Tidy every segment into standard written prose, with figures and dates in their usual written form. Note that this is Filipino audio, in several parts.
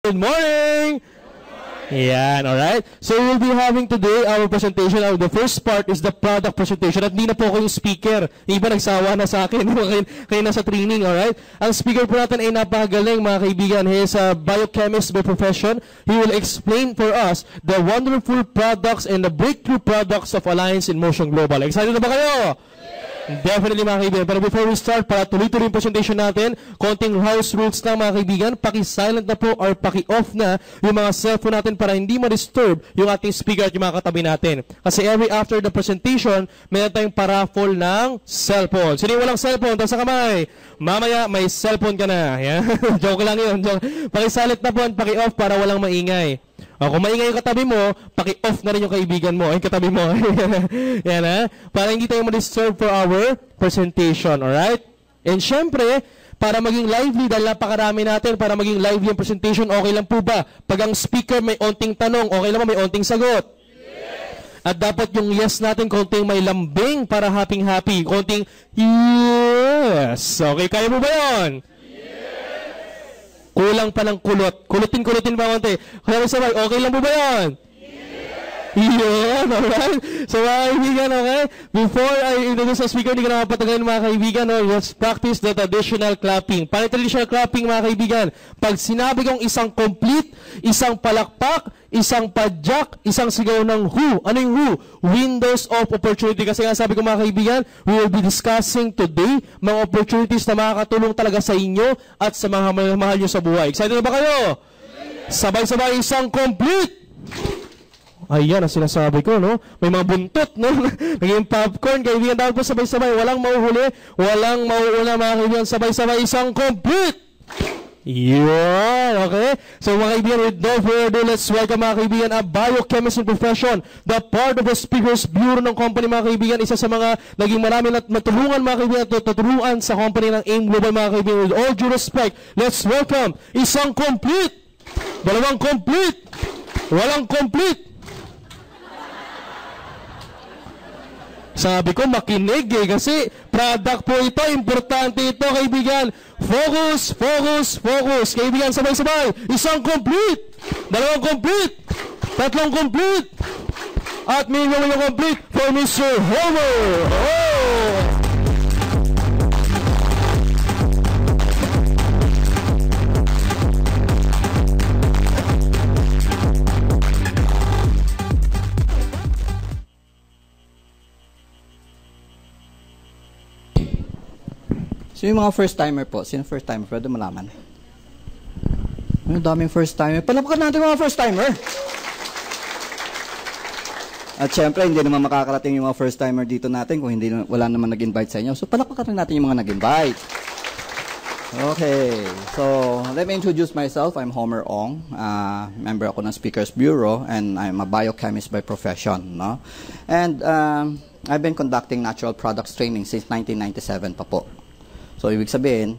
Good morning! Yan, alright? So we'll be having today our presentation. The first part is the product presentation. At di na po ako yung speaker. Yung iba nagsawa na sa akin. Kayo nasa training, alright? Ang speaker po natin ay napakagaling, mga kaibigan. He is a biochemist by profession. He will explain for us the wonderful products and the breakthrough products of Alliance in Motion Global. Excited na ba kayo? Definitely, mga kaibigan. Pero before we start, para tuloy-tuloy yung presentation natin, konting house rules na, mga kaibigan. Paki-silent na po or paki-off na yung mga cellphone natin para hindi ma-disturb yung ating speaker at yung mga katabi natin. Kasi every after the presentation, meron tayong paraffle ng cellphone. Sino yung walang cellphone? Taas sa kamay. Mamaya, may cellphone ka na. Yeah? Joke lang yun. Paki-silent na po at paki-off para walang maingay. O, kung maingay yung katabi mo, paki-off na rin yung kaibigan mo, yung katabi mo. Yan ha? Para hindi tayo ma-disturb for our presentation, alright? And syempre, para maging lively, dahil napakarami natin, para maging lively yung presentation, okay lang po ba? Pag ang speaker may onting tanong, okay lang ba may onting sagot? Yes! At dapat yung yes natin, konting may lambing para happy-happy. Konting yes! Okay, kaya mo ba yun? Kulang pa ng kulot. Kulutin pa konti. Kaya sabay, okay lang po ba yan? Yun, alright? So mga kaibigan, okay? Before I introduce the speaker, hindi ka nakapatagalin mga kaibigan, no? Let's practice the traditional clapping. Paano traditional clapping mga kaibigan? Pag sinabi kong isang complete, isang palakpak, isang padyak, isang sigaw ng who. Ano yung who? Windows of opportunity. Kasi nga sabi ko mga kaibigan, we will be discussing today mga opportunities na makakatulong talaga sa inyo at sa mga mahal nyo sa buhay. Excited na ba kayo? Sabay-sabay isang complete. Ayan ang sinasabi ko, no? May mga buntot, no? Naging popcorn, kaibigan. Dapat po sabay-sabay. Walang mauhuli, walang mauuna, mga kaibigan. Sabay-sabay isang complete. Yun, okay? So mga kaibigan, with no further ado, let's welcome mga kaibigan a biochemist in profession, the part of the Speakers Bureau ng company, mga kaibigan. Isa sa mga naging marami na matulungan, mga kaibigan, tutulungan sa company ng AIM Global, mga kaibigan. With all due respect, let's welcome isang complete, dalawang complete, walang complete. Sabi ko, makinig kasi product po ito, importante ito, kaibigan. Focus, focus, focus. Kaibigan, sabay-sabay. Isang complete, dalawang complete, tatlong complete, at minimum complete for Mr. Homer. Oh! So yung mga first-timer po, sino first-timer? Pwede malaman. Ang daming first-timer. Palapakan natin mga first-timer. At syempre, hindi naman makakarating yung mga first-timer dito natin kung hindi wala naman nag-invite sa inyo. So palapakan natin yung mga nag-invite. Okay. So, let me introduce myself. I'm Homer Ong. Member ako ng Speakers Bureau and I'm a biochemist by profession. No? And I've been conducting natural products training since 1997 pa po. So, ibig sabihin,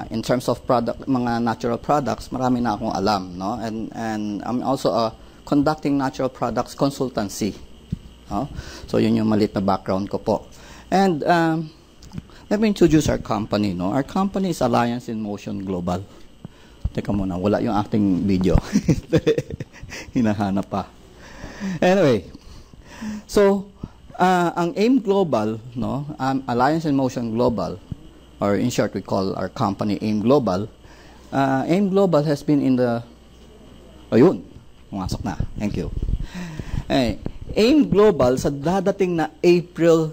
in terms of product, mga natural products, marami na akong alam, no? And I'm also conducting natural products consultancy. No? So, yun yung maliit na background ko po. And let me introduce our company, no? Our company is Alliance in Motion Global. Teka muna, wala yung acting video. Hinahanap pa. Anyway, so, ang AIM Global, no? Alliance in Motion Global, or in short, we call our company AIM Global. AIM Global has been in the... Ayun, pumasok na. Thank you. AIM Global, sa dadating na April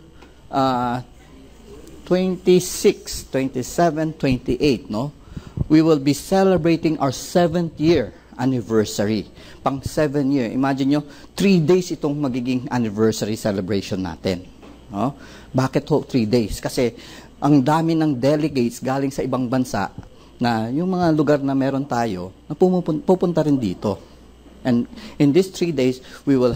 26, 27, 28, no? We will be celebrating our 7th year anniversary. Pang 7 year. Imagine nyo, 3 days itong magiging anniversary celebration natin. No? Bakit ho 3 days? Kasi ang dami ng delegates galing sa ibang bansa na yung mga lugar na meron tayo na pupunta rin dito. And in these 3 days, we will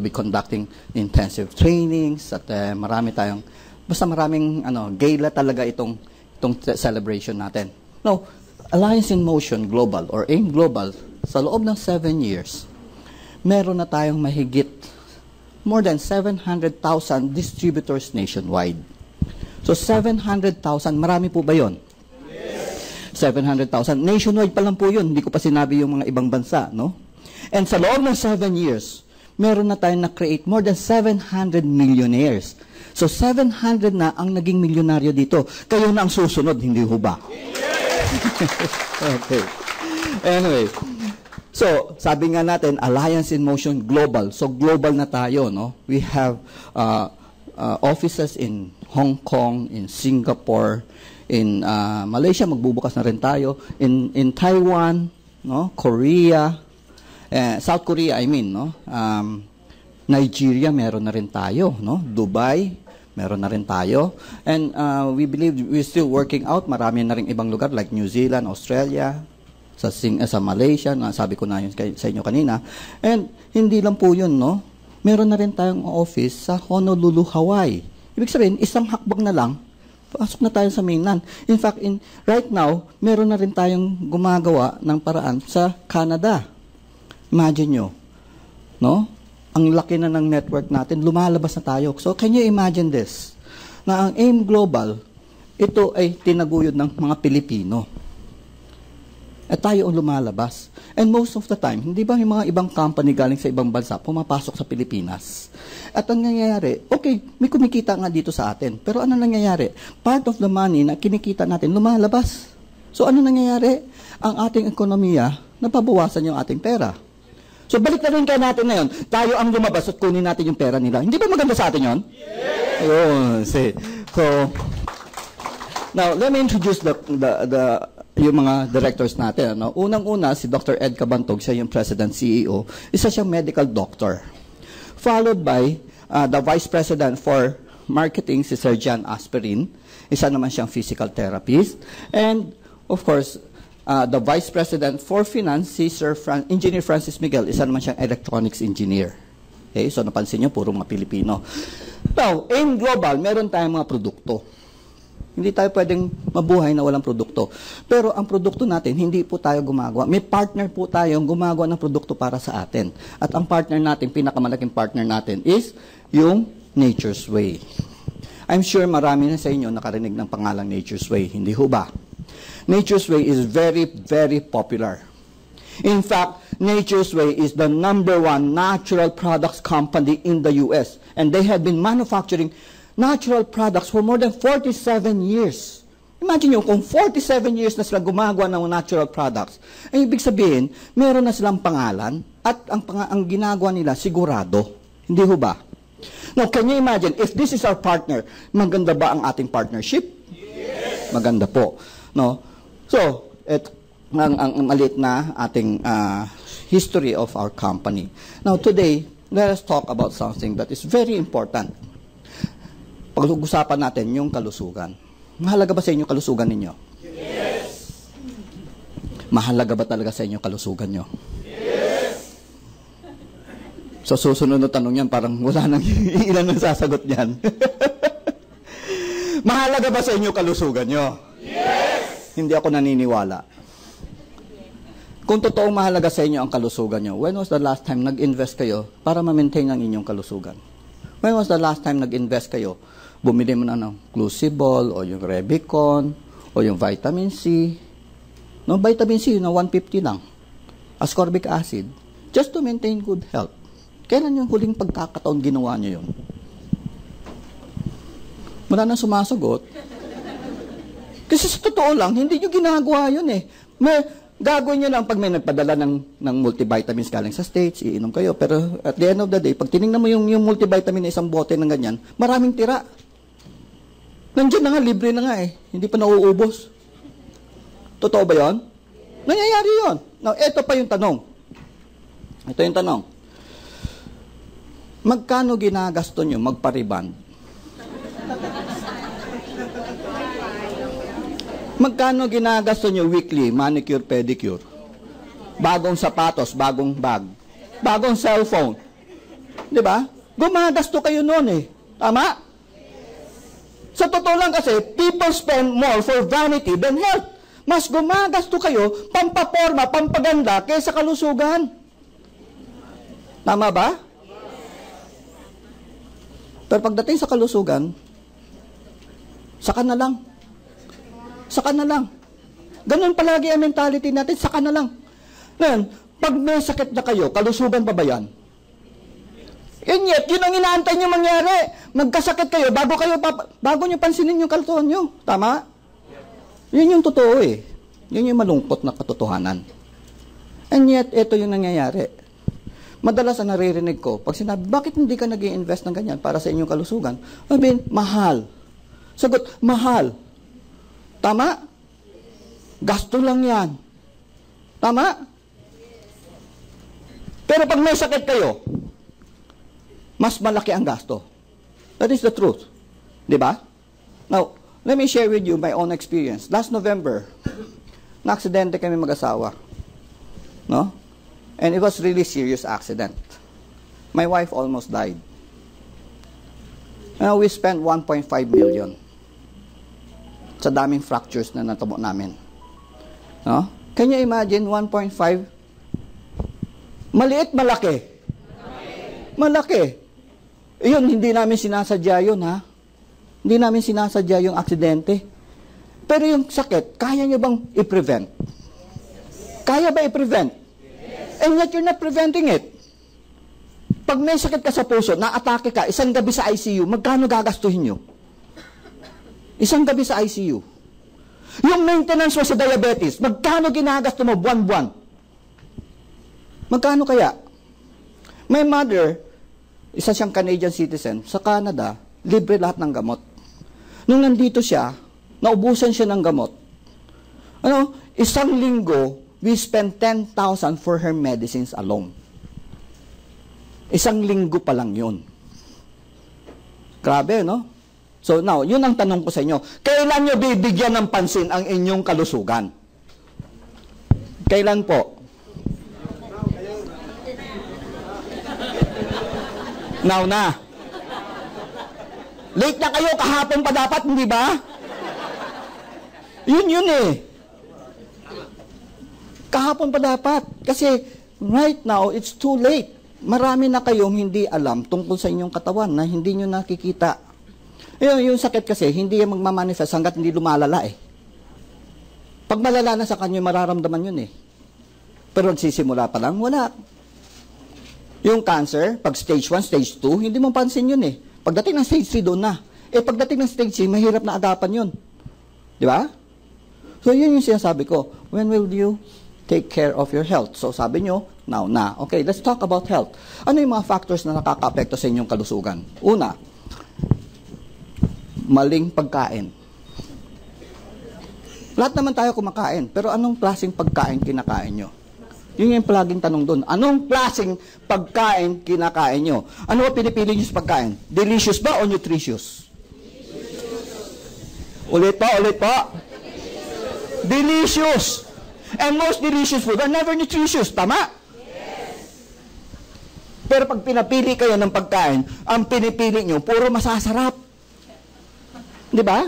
be conducting intensive trainings at maraming gala talaga itong celebration natin. Now, Alliance in Motion Global or AIM Global, sa loob ng 7 years, meron na tayong mahigit more than 700,000 distributors nationwide. So 700,000, marami po ba yun? Yes. 700,000. Nationwide pa lang po yun. Hindi ko pa sinabi yung mga ibang bansa, no? And sa loob ng 7 years, meron na tayong na-create more than 700 millionaires. So 700 na ang naging milyonaryo dito. Kayo na ang susunod, hindi ho ba? Okay. Anyway, so sabi nga natin, Alliance in Motion Global. So global na tayo, no? We have offices in Hong Kong, in Singapore, in Malaysia, magbubukas na rin tayo. In Taiwan, no? Korea, South Korea, I mean, no? Nigeria, meron na rin tayo, no? Dubai, meron na rin tayo. And we believe we're still working out. Marami na rin ibang lugar like New Zealand, Australia, sa Malaysia, sabi ko na yun sa inyo kanina. And hindi lang po yun, no? Meron na rin tayong office sa Honolulu, Hawaii. Ibig sabihin, isang hakbang na lang, pasok na tayo sa mainland. In fact, right now, meron na rin tayong gumagawa ng paraan sa Canada. Imagine nyo, no? Ang laki na ng network natin, lumalabas na tayo. So, can you imagine this? Na ang AIM Global, ito ay tinaguyod ng mga Pilipino. At tayo ang lumalabas. And most of the time, hindi ba yung mga ibang company galing sa ibang bansa pumapasok sa Pilipinas? At ang nangyayari, okay, may kumikita nga dito sa atin. Pero ano nangyayari? Part of the money na kinikita natin, lumalabas. So ano nangyayari? Ang ating ekonomiya, napabawasan yung ating pera. So balik na rin kaya natin na yun. Tayo ang lumabas at kunin natin yung pera nila. Hindi ba maganda sa atin yun? Yes! Ayun, see. So, now, let me introduce yung mga directors natin. No? Unang-una, si Dr. Ed Cabantog, siya yung President CEO. Isa siyang medical doctor. Followed by the Vice President for Marketing, si Sir John Asperin. Isa naman siyang physical therapist. And, of course, the Vice President for Finance, si Sir Engineer Francis Miguel. Isa naman siyang electronics engineer. Okay? So, napansin niyo, puro mga Pilipino. Now, AIM Global, meron tayong mga produkto. Hindi tayo pwedeng mabuhay na walang produkto. Pero ang produkto natin, hindi po tayo gumagawa. May partner po tayong gumagawa ng produkto para sa atin. At ang partner natin, pinakamalaking partner natin is yung Nature's Way. I'm sure marami na sa inyo nakarinig ng pangalang Nature's Way. Hindi ho ba? Nature's Way is very, very popular. In fact, Nature's Way is the #1 natural products company in the US. And they have been manufacturing natural products for more than 47 years. Imagine nyo, kung 47 years na sila gumagawa ng natural products, ay ibig sabihin, meron na silang pangalan at ang ginagawa nila sigurado. Hindi ho ba? Now, can you imagine, if this is our partner, maganda ba ang ating partnership? Yes! Maganda po. No? So, ang maliit na ating history of our company. Now, today, let us talk about something that is very important. Pag-usapan natin yung kalusugan. Mahalaga ba sa inyo kalusugan ninyo? Yes! Mahalaga ba talaga sa inyo kalusugan nyo? Yes! So, susunod na tanong yan, parang wala nang ilan ang sasagot niyan. Mahalaga ba sa inyo kalusugan nyo? Yes! Hindi ako naniniwala. Kung totoong mahalaga sa inyo ang kalusugan nyo, when was the last time nag-invest kayo para ma-maintain ang inyong kalusugan? When was the last time nag-invest kayo? Bumili mo na ng Clusibol, o yung Rebicon, o yung Vitamin C. No, Vitamin C, na 150 lang. Ascorbic acid. Just to maintain good health. Kailan yung huling pagkakataon ginawa nyo yun? Wala nang sumasagot. Kasi sa totoo lang, hindi nyo ginagawa yun eh. Gagawin nyo lang pag may nagpadala ng multivitamins galing sa States, iinom kayo. Pero at the end of the day, pag tinignan mo yung multivitamin na isang bote ng ganyan, maraming tira. Nandiyan na nga, libre na nga eh. Hindi pa nauubos. Totoo ba yun? Nangyayari yun. Now, ito pa yung tanong. Ito yung tanong. Magkano ginagasto nyo magpariband? Magkano ginagasto nyo weekly, manicure, pedicure? Bagong sapatos, bagong bag, bagong cellphone. Di ba? Gumagasto kayo noon eh. Tama? Sa totoo lang kasi, people spend more for vanity than health. Mas gumagasto kayo, pampaporma, pampaganda, kaysa kalusugan. Tama ba? Pero pagdating sa kalusugan, saka na lang. Saka na lang. Ganun palagi ang mentality natin, saka na lang. Ngayon, pag may sakit na kayo, kalusugan pa ba yan? And yet, yun ang inaantay nyo mangyari. Magkasakit kayo, bago nyo pansinin yung kalusugan nyo. Tama? Yun yung totoo eh. Yun yung malungkot na katotohanan. And yet, ito yung nangyayari. Madalas ang naririnig ko, pag sinabi, bakit hindi ka nag-i-invest ng ganyan para sa inyong kalusugan? Sabihin, mahal. Sagot, mahal. Tama? Gasto lang yan. Tama? Pero pag may sakit kayo, mas malaki ang gasto. That is the truth. Diba? Now, let me share with you my own experience. Last November, na-aksidente kami mag-asawa. No? And it was really serious accident. My wife almost died. We spent 1.5 million sa daming fractures na natamo namin. No? Can you imagine 1.5? Maliit, malaki? Malaki. Yun, hindi namin sinasadya yun, ha? Hindi namin sinasadya yung aksidente. Pero yung sakit, kaya nyo bang i-prevent? Kaya ba i-prevent? And yet you're not preventing it. Pag may sakit ka sa puso, na-atake ka, isang gabi sa ICU, magkano gagastuhin nyo? Isang gabi sa ICU. Yung maintenance mo sa diabetes, magkano ginagasto mo buwan-buwan? Magkano kaya? My mother, isa siyang Canadian citizen, sa Canada, libre lahat ng gamot. Nung nandito siya, naubusan siya ng gamot. Isang linggo, we spent 10,000 for her medicines alone. Isang linggo pa lang yun. Grabe, no? So now, yun ang tanong ko sa inyo. Kailan nyo bibigyan ng pansin ang inyong kalusugan? Kailan po? Now na. Late na kayo, kahapon pa dapat, hindi ba? Yun eh. Kahapon pa dapat. Kasi right now, it's too late. Marami na kayong hindi alam tungkol sa inyong katawan na hindi nyo nakikita. Yung sakit kasi, hindi yung magmamanifest hanggat hindi lumalala eh. Pag malala na sa kanyo, mararamdaman yun eh. Pero nagsisimula pa lang, wala. Yung cancer, pag stage 1, stage 2, hindi mo pansin yun eh. Pagdating ng stage 3, doon na. Pagdating ng stage 3, mahirap na agapan yun. Di ba? So, yun yung sinasabi ko. When will you take care of your health? So, sabi nyo, now na. Okay, let's talk about health. Ano yung mga factors na nakaka-apekto sa inyong kalusugan? Una, maling pagkain. Lahat naman tayo kumakain, pero anong klaseng pagkain kinakain nyo? Yun yung palaging tanong doon. Anong klaseng pagkain kinakain nyo? Ano ba pinipili nyo sa pagkain? Delicious ba o nutritious? Ulit po. Delicious. And most delicious food are never nutritious. Tama? Pero pag pinapili kayo ng pagkain, ang pinipili nyo, puro masasarap. Di ba?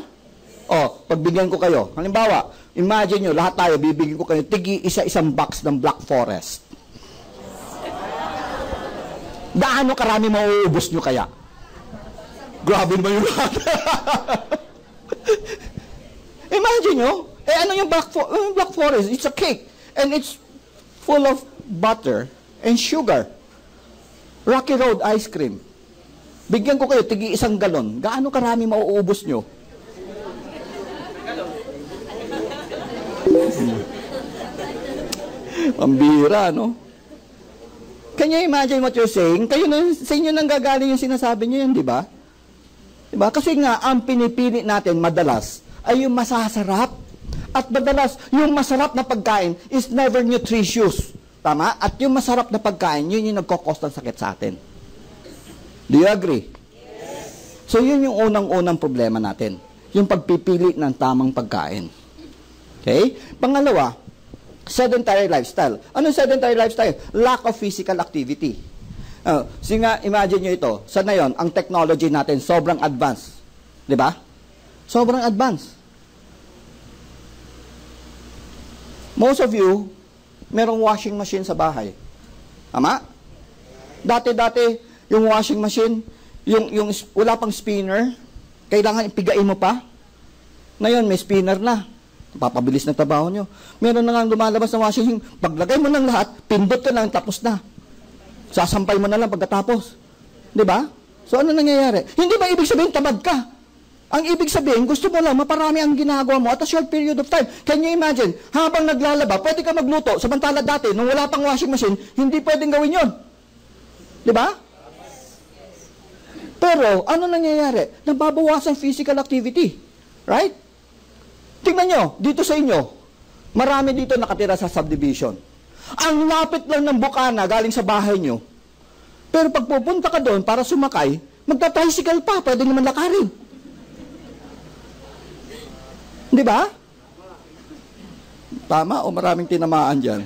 Pagbigyan ko kayo. Halimbawa, imagine nyo, lahat tayo, bibigyan ko kayo, isa-isang box ng Black Forest. Gaano karami mauubos nyo kaya? Grabe naman yung lahat. Imagine nyo, ano yung Black Forest? It's a cake. And it's full of butter and sugar. Rocky Road ice cream. Bigyan ko kayo, isang galon. Gaano karami mauubos nyo? Pambira, no? Can you imagine what you're saying? Sa inyo nang gagaling yung sinasabi nyo yun, di ba? Diba? Kasi nga, ang pinipili natin madalas ay yung masasarap. At madalas, yung masarap na pagkain is never nutritious. Tama? At yung masarap na pagkain, yun yung nagkakos ng sakit sa atin. Do you agree? Yes. So, yun yung unang-unang problema natin. Yung pagpipili ng tamang pagkain. Okay? Pangalawa, sedentary lifestyle. Anong sedentary lifestyle? Lack of physical activity. Imagine nyo ito. Sana yun, ang technology natin sobrang advanced. Di ba? Sobrang advanced. Most of you, merong washing machine sa bahay. Tama? Dati-dati, yung washing machine, yung wala pang spinner, kailangan ipigain mo pa. Ngayon, may spinner na. Papabilis na trabaho nyo. Meron na nga lumalabas na washing machine. Paglagay mo ng lahat, pindot ka lang, tapos na. Sasampay mo na lang pagkatapos. Di ba? So, ano nangyayari? Hindi ba ibig sabihin tamad ka? Ang ibig sabihin, gusto mo lang, maparami ang ginagawa mo at a short period of time. Can you imagine? Habang naglalaba, pwede ka magluto. Samantala dati, nung wala pang washing machine, hindi pwedeng gawin yon. Di ba? Pero, ano nangyayari? Nababawasan physical activity. Right? Tingnan nyo, dito sa inyo, marami dito nakatira sa subdivision. Ang lapit lang ng bukana galing sa bahay nyo. Pero pag pupunta ka doon para sumakay, magta-tricycle pa, pwede naman lakarin. Di ba? Tama o maraming tinamaan dyan?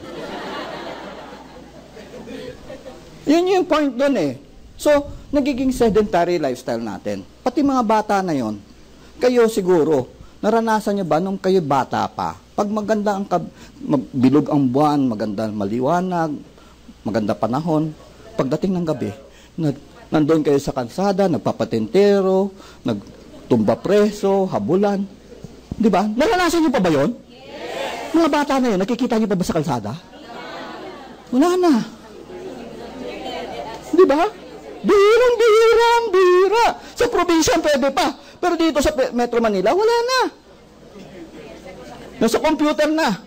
Yun yung point doon eh. So, nagiging sedentary lifestyle natin. Pati mga bata na yon, kayo siguro, naranasan nyo ba nung kayo bata pa? Pag maganda ang bilog ang buwan, maganda maliwanag, maganda panahon, pagdating ng gabi, nandun kayo sa kalsada, nagpapatentero, nagtumba preso, habulan. Di ba? Naranasan nyo pa ba yun? Yes. Mga bata na yun, nakikita nyo pa ba sa kalsada? Wala na. Di ba? Bihira. Sa probinsya, pwede pa. Pero dito sa Metro Manila, wala na. Nasa computer na.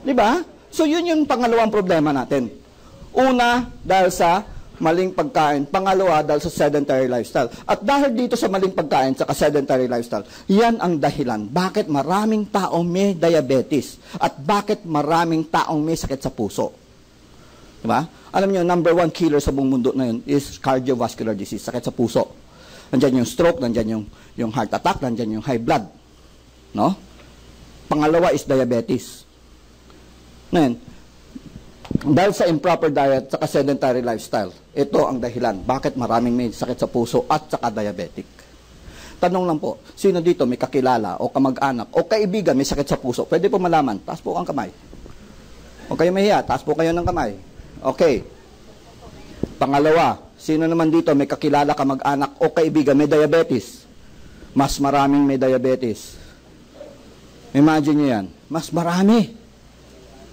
Di ba? So, yun yung pangalawang problema natin. Una, dahil sa maling pagkain. Pangalawa, dahil sa sedentary lifestyle. At dahil dito sa maling pagkain, sa sedentary lifestyle, yan ang dahilan. Bakit maraming taong may diabetes? At bakit maraming taong may sakit sa puso? Diba? Alam nyo, number 1 killer sa buong mundo na yun is cardiovascular disease, sakit sa puso. Nandyan yung stroke, nandyan yung heart attack, nandyan yung high blood. No? Pangalawa is diabetes. Ngayon, dahil sa improper diet at sedentary lifestyle, ito ang dahilan. Bakit maraming may sakit sa puso at saka diabetic? Tanong lang po, sino dito may kakilala o kamag-anak o kaibigan may sakit sa puso? Pwede po malaman. Taas po ang kamay. O kayo mahiya, taas po kayo ng kamay. Okay. Pangalawa, sino naman dito may kakilala, kamag-anak o kaibigan may diabetes? Mas maraming may diabetes. Imagine nyo yan. Mas marami.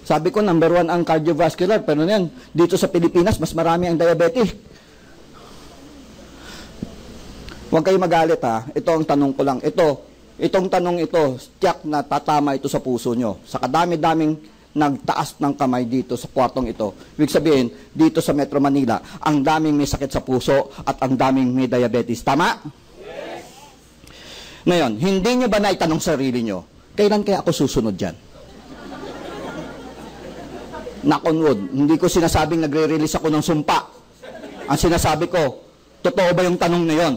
Sabi ko, number 1 ang cardiovascular, pero yan, dito sa Pilipinas, mas marami ang diabetes. Huwag kayo magalit ha. Ito ang tanong ko lang. Itong tanong ito, tiyak na tatama ito sa puso nyo. Sa kadami-daming nagtaas ng kamay dito sa kwartong ito. Ibig sabihin, dito sa Metro Manila, ang daming may sakit sa puso at ang daming may diabetes. Tama? Yes. Ngayon, hindi nyo ba naitanong sarili nyo, kailan kaya ako susunod dyan? Knock on wood. Hindi ko sinasabing nagre-release ako ng sumpa. Ang sinasabi ko, totoo ba yung tanong na yon?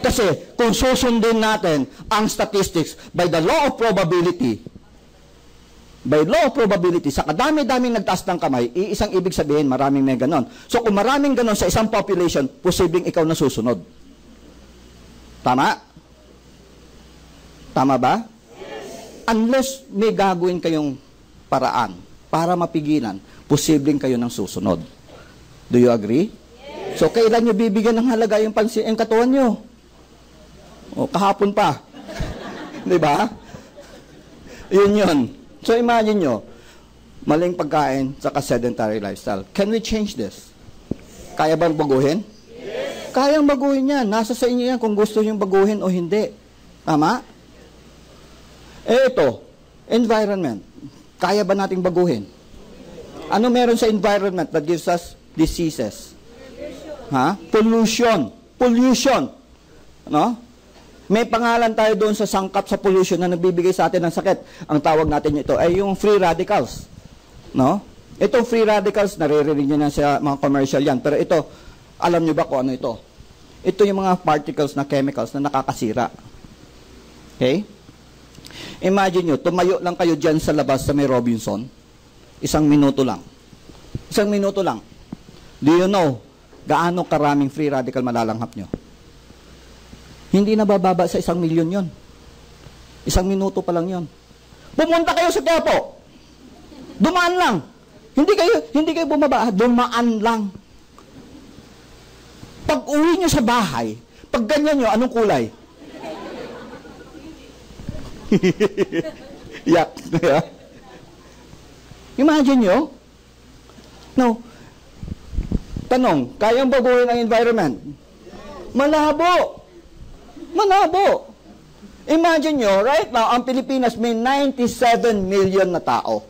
Kasi kung susundin natin ang statistics by the law of probability, sa kadami-daming nagtaas ng kamay, iisang ibig sabihin, maraming may ganon. So kung maraming ganon sa isang population, posibleng ikaw na susunod. Tama? Tama ba? Unless may gagawin kayong paraan para mapigilan, posibleng kayo ng susunod. Do you agree? Yes. So, kailan nyo bibigyan ng halaga yung katawan nyo? O, kahapon pa. Di ba? Yun. So, imagine nyo, maling pagkain sa sedentary lifestyle. Can we change this? Kaya bang baguhin? Yes. Kayang baguhin yan. Nasa sa inyo yan kung gusto nyo baguhin o hindi. Tama? Ito, environment. Kaya ba nating baguhin? Ano meron sa environment that gives us diseases? Pollution. No? May pangalan tayo doon sa sangkap sa pollution na nagbibigay sa atin ng sakit. Ang tawag natin ito ay yung free radicals. No? Itong free radicals, naririnig nyo na sa mga commercial yan. Pero ito, alam nyo ba kung ano ito? Ito yung mga particles na chemicals na nakakasira. Okay? Imagine nyo, tumayo lang kayo dyan sa labas sa may Robinson. 1 minuto lang. 1 minuto lang. Do you know gaano karaming free radical malalanghap nyo? Hindi na bababa sa 1 milyon yon. 1 minuto pa lang yon. Pumunta kayo sa Quiapo. Dumaan lang. Hindi kayo bumaba. Dumaan lang. Pag uwi nyo sa bahay, pag ganyan nyo, anong kulay? Yak. Imagine nyo? No. Tanong, kayang baguhin ang environment? Malabo. Malabo. Imagine nyo, right now, ang Pilipinas may 97 million na tao.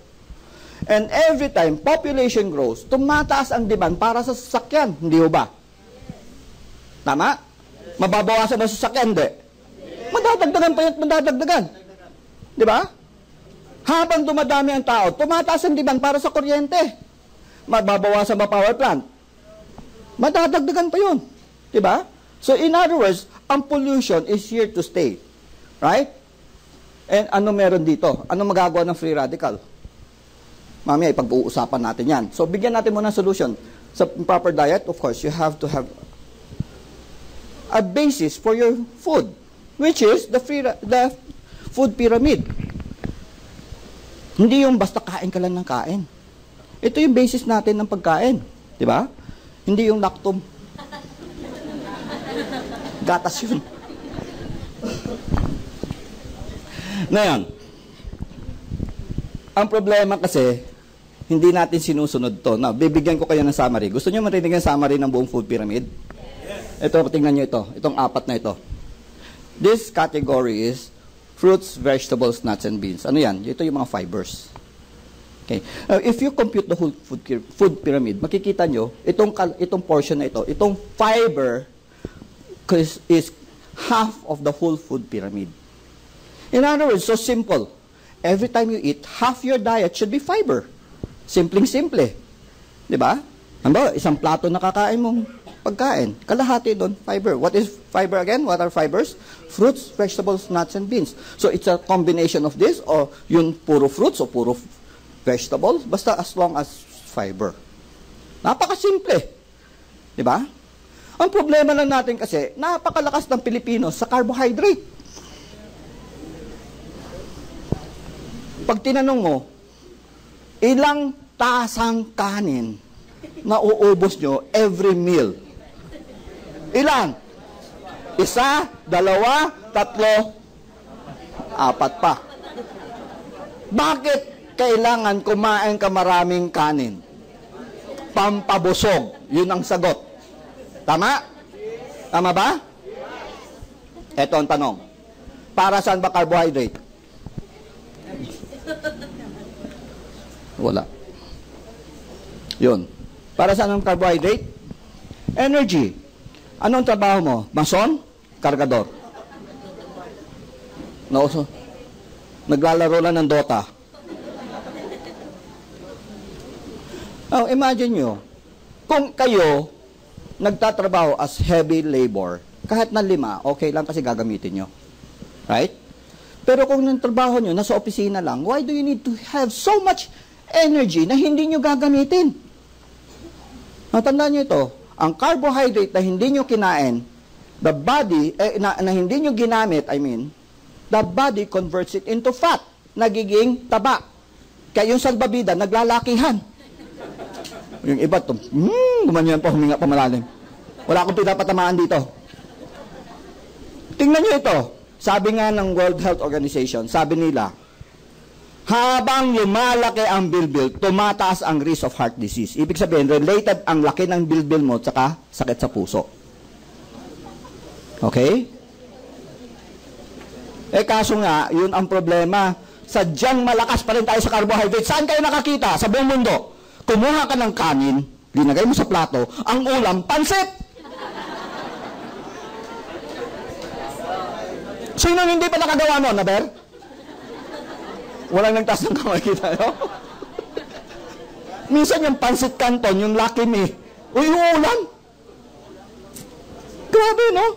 And every time population grows, tumataas ang demand para sa sasakyan. Hindi ho ba? Tama? Mababawasan ba sa sasakyan? Hindi. Madadagdagan pa yun, madadagdagan. Di ba? Habang dumadami ang tao, tumataas ang demand para sa kuryente. Mababawasan ba power plant? Madadagdagan pa yun. Di ba? So in other words, ang pollution is here to stay. Right? And ano meron dito? Ano magagawa ng free radical? Mamaya, ipag-uusapan natin yan. So, bigyan natin muna ng solution. Sa proper diet, of course, you have to have a basis for your food, which is the food pyramid. Hindi yung basta kain ka lang ng kain. Ito yung basis natin ng pagkain. Di ba? Hindi yung lactum. Gatas yun. Ngayon, ang problema kasi, hindi natin sinusunod to. Now, bibigyan ko kayo ng summary. Gusto nyo marinig ang summary ng buong food pyramid? Ito, tingnan nyo ito. Itong apat na ito. This category is fruits, vegetables, nuts, and beans. Ano yan? Ito yung mga fibers. Okay. If you compute the whole food pyramid, makikita nyo, itong portion na ito, itong fiber is half of the whole food pyramid. In other words, so simple. Every time you eat, half your diet should be fiber. Simpleng-simple. Di ba? Ano, isang plato na kakain mong pagkain. Kalahati doon, fiber. What is fiber again? What are fibers? Fruits, vegetables, nuts, and beans. So it's a combination of this or yun puro fruits o puro vegetables. Basta as long as fiber. Napakasimple. Di ba? Ang problema lang natin kasi, napakalakas ng Pilipino sa carbohydrate. Pag tinanong mo, ilang tasang kanin na uubos nyo every meal? Ilan? Isa, dalawa, tatlo, apat pa. Bakit kailangan kumain ka maraming kanin? Pampabusog. Yun ang sagot. Tama? Tama ba? Ito ang tanong. Para saan ba carbohydrate? Wala. Yun. Para saan ang carbohydrate? Energy. Anong trabaho mo? Mason? Kargador? No, so, naglalaro lang ng Dota. Oh, imagine nyo, kung kayo nagtatrabaho as heavy labor, kahit na 5, okay lang kasi gagamitin nyo. Right? Pero kung yung trabaho nyo nasa opisina lang, why do you need to have so much energy na hindi nyo gagamitin? Natandaan nyo ito, ang carbohydrate na hindi nyo kinain, the body, na hindi nyo ginamit, the body converts it into fat, nagiging taba. Kaya yung salbabida, naglalakihan. Yung iba, gumanyan pa, huminga pa malalim. Wala akong pinapatamaan dito. Tingnan nyo ito. Sabi nga ng World Health Organization, sabi nila, habang lumalaki ang bilbil, tumataas ang risk of heart disease. Ibig sabihin, related ang laki ng bilbil mo tsaka sakit sa puso. Okay? Kaso nga, yun ang problema. Sadyang malakas pa rin tayo sa carbohydrate. Saan kayo nakakita? Sa buong mundo. Kumuha ka ng kanin, linagay mo sa plato, ang ulam, pansit! Sino hindi pa nakagawa mo, Naber? Walang nagtaas ng kamay, kita nyo? Minsan yung pansit canton, yung Lucky Me, uy, ulan! Grabe, no?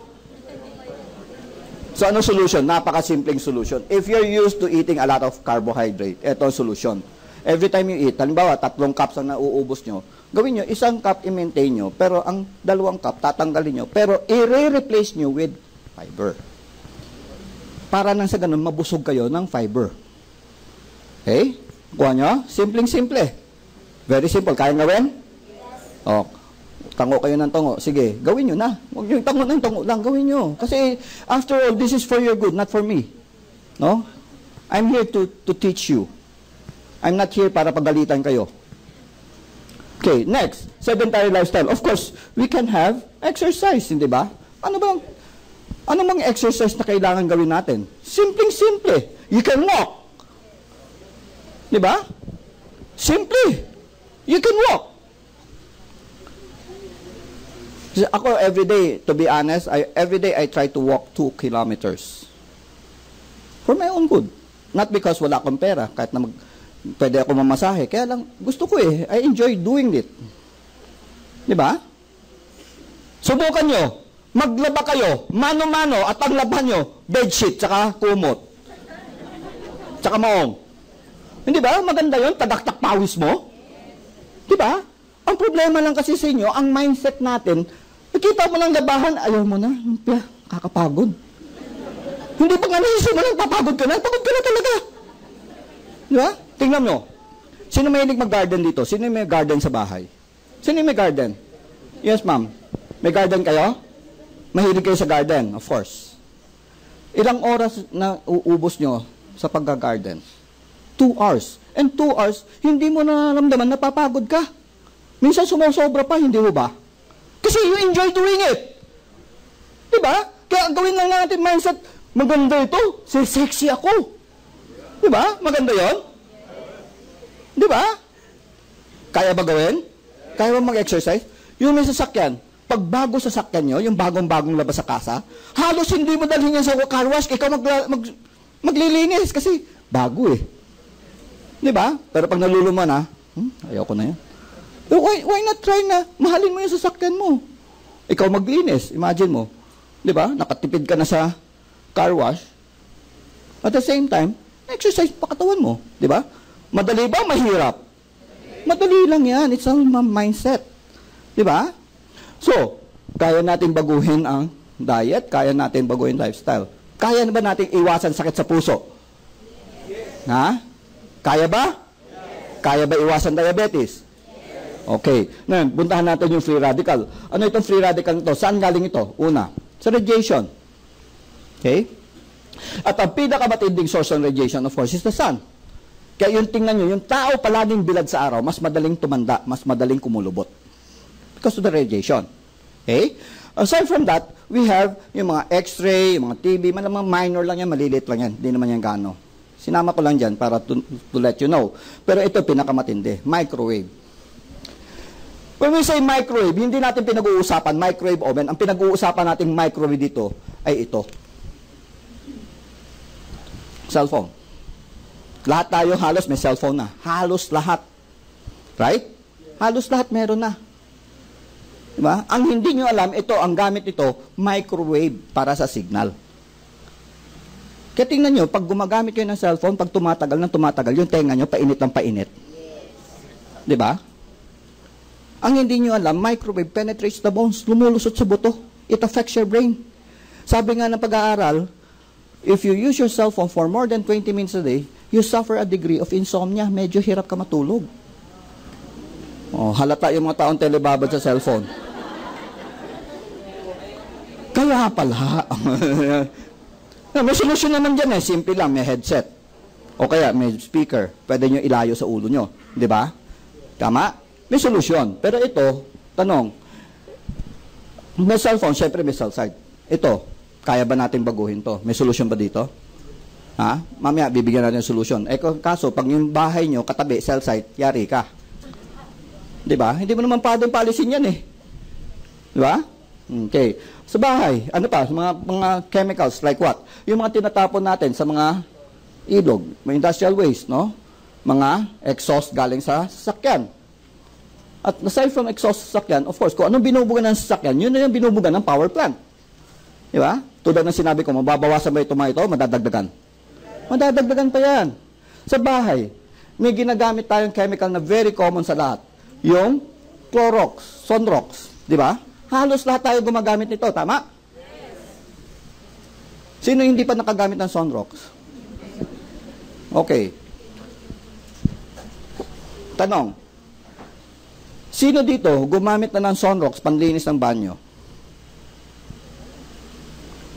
So, ano solution? Napakasimpleng solution. If you're used to eating a lot of carbohydrate, ito ang solution. Every time you eat, halimbawa, 3 cups ang nauubos nyo, gawin nyo, 1 cup i-maintain nyo, pero ang 2 cup tatanggalin nyo, pero i-replace nyo with fiber. Para nang sa ganun, mabusog kayo ng fiber. Okay? Kuha nyo? Simpleng-simple. Very simple. Kaya gawin? Yes. O, tango kayo ng tango. Sige, gawin nyo na. Huwag nyo tango lang. Gawin nyo. Kasi, after all, this is for your good, not for me. No? I'm here to teach you. I'm not here para pagalitan kayo. Okay, next, sedentary lifestyle. Of course, we can have exercise, hindi ba? Ano bang exercise na kailangan gawin natin? Simpleng-simple. You can walk. Di ba? Simple. You can walk. Ako, everyday, to be honest, everyday I try to walk 2 kilometers. For my own good. Not because wala akong pera, kahit na pwede ako mamasahe. Kaya lang, gusto ko eh. I enjoy doing it. Di ba? Subukan nyo. Maglaba kayo. Mano-mano. At ang laban nyo, bedsheet, tsaka kumot. Tsaka maong. Hindi ba? Maganda yun. Tadaktak pawis mo. Di ba? Ang problema lang kasi sa inyo, ang mindset natin, nakita mo lang labahan, ayaw mo na. Kakapagod. Hindi pa nga nasisimula, papagod ka na. Pagod ka na talaga. Di ba? Tingnan nyo. Sino mahilig mag-garden dito? Sino may garden sa bahay? Sino may garden? Yes, ma'am. May garden kayo? Mahilig kayo sa garden, of course. Ilang oras na uubos nyo sa pag-garden? 2 hours. And 2 hours, hindi mo nararamdaman, napapagod ka. Minsan sumusobra pa, hindi mo ba? Kasi you enjoy doing it. Diba? Kaya gawin lang natin mindset, maganda ito, sexy ako. Diba? Maganda yon? Diba? Kaya ba gawin? Kaya ba mag-exercise? Yung may sasakyan, pag bago sasakyan nyo, yung bagong-bagong labas sa kasa, halos hindi mo dalhin yan sa car wash, ikaw maglilinis kasi bago eh. Diba? Pero pag naluluma na, ayoko na yan. Why not try na mahalin mo yung sasakyan mo? Ikaw maglinis, imagine mo. Diba? Nakatipid ka na sa car wash. At the same time, exercise pa katawan mo. Diba? Madali ba? Mahirap? Madali lang yan. It's all mindset. Diba? So, kaya natin baguhin ang diet, kaya natin baguhin lifestyle. Kaya na ba natin iwasan sakit sa puso? Ha? Kaya ba? Kaya ba iwasan diabetes? Okay. Ngayon, puntahan natin yung free radical. Ano itong free radical nito? Saan galing ito? Una, sa radiation. Okay? At ang pinakamatinding source ng radiation, of course, is the sun. Kaya yung tingnan nyo, yung tao palaging bilad sa araw, mas madaling tumanda, mas madaling kumulubot. Because of the radiation. Okay? Aside from that, we have yung mga x-ray, yung mga TB, mga minor lang yan, maliliit lang yan. Hindi naman yan gaano. Sinama ko lang dyan para to let you know. Pero ito pinakamatindi, microwave. When we say microwave, hindi natin pinag-uusapan microwave oven. Ang pinag-uusapan nating microwave dito ay ito. Cellphone. Lahat tayo halos may cellphone na. Halos lahat. Right? Halos lahat meron na. Diba? Ang hindi nyo alam, ito, ang gamit ito, microwave para sa signal. Kaya tingnan nyo, pag gumagamit kayo ng cellphone, pag tumatagal, yung tenga nyo, painit ng painit. Diba? Ang hindi nyo alam, microwave penetrates the bones, lumulusot sa buto. It affects your brain. Sabi nga ng pag-aaral, if you use your cell phone for more than 20 minutes a day, you suffer a degree of insomnia. Medyo hirap ka matulog. Oh, halata yung mga taong telebabad sa cellphone. Kaya pala. May solusyon naman dyan eh. Simple lang, may headset. O kaya may speaker. Pwede nyo ilayo sa ulo nyo. Di ba? Tama? May solusyon. Pero ito, tanong, may cellphone, syempre may cell site. Ito, kaya ba natin baguhin to? May solusyon ba dito? Ha? Mamaya, bibigyan natin ng solusyon. Eh, kaso, pag yung bahay nyo, katabi, cell site, yari ka. Di ba? Hindi mo naman pwedeng palisin yan eh. Di ba? Okay. Sa bahay, ano pa? Mga chemicals, like what? Yung mga tinatapon natin sa mga ilog, mga industrial waste, no? Mga exhaust galing sa sasakyan. At aside from exhaust sa sasakyan, of course, kung anong binubugan ng sasakyan, yun na yung binubugan ng power plant. Di ba? Tulad ng sinabi ko, mababawasan ba ito mga ito, madadagdagan. Madadagdagan pa yan. Sa bahay, may ginagamit tayong chemical na very common sa lahat. Yung Clorox, Sunrox. Di ba? Halos lahat tayo gumagamit nito, tama? Sino hindi pa nakagamit ng Sunrox? Okay. Tanong. Sino dito gumamit na ng Sunrox panlinis ng banyo?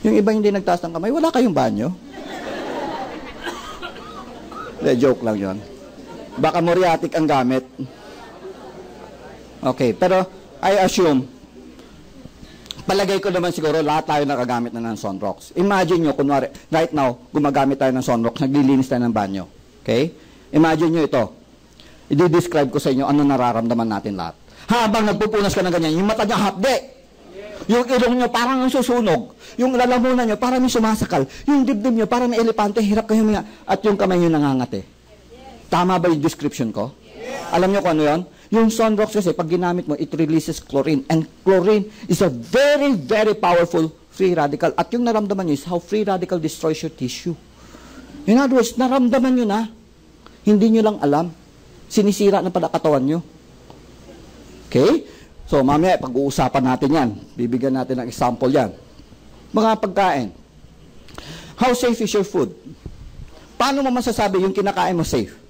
Yung iba hindi nagtaas ng kamay, wala kayong banyo? Joke lang yon. Baka muriatic ang gamit. Okay, pero I assume, palagay ko naman siguro lahat tayo nakagamit na ng Sunrocks. Imagine nyo, kunwari, right now, gumagamit tayo ng Sunrocks, naglilinis tayo ng banyo. Okay? Imagine nyo ito. I-describe ko sa inyo ano nararamdaman natin lahat. Habang nagpupunas ka ng ganyan, yung mata niya hapde. Yung ilong nyo parang susunog. Yung lalamunan nyo parang may sumasakal. Yung dibdib nyo parang may elepante, hirap kayo mga, at yung kamay nyo nangangate. Tama ba yung description ko? Alam nyo kung ano yun? Yung Sunrocks kasi, pag ginamit mo, it releases chlorine. And chlorine is a very, very powerful free radical. At yung naramdaman nyo is how free radical destroys your tissue. In other words, naramdaman nyo na. Hindi nyo lang alam. Sinisira na pala katawan nyo. Okay? So, mamaya, pag-uusapan natin yan. Bibigyan natin ng example yan. Mga pagkain. How safe is your food? Paano mo masasabi yung kinakain mo safe?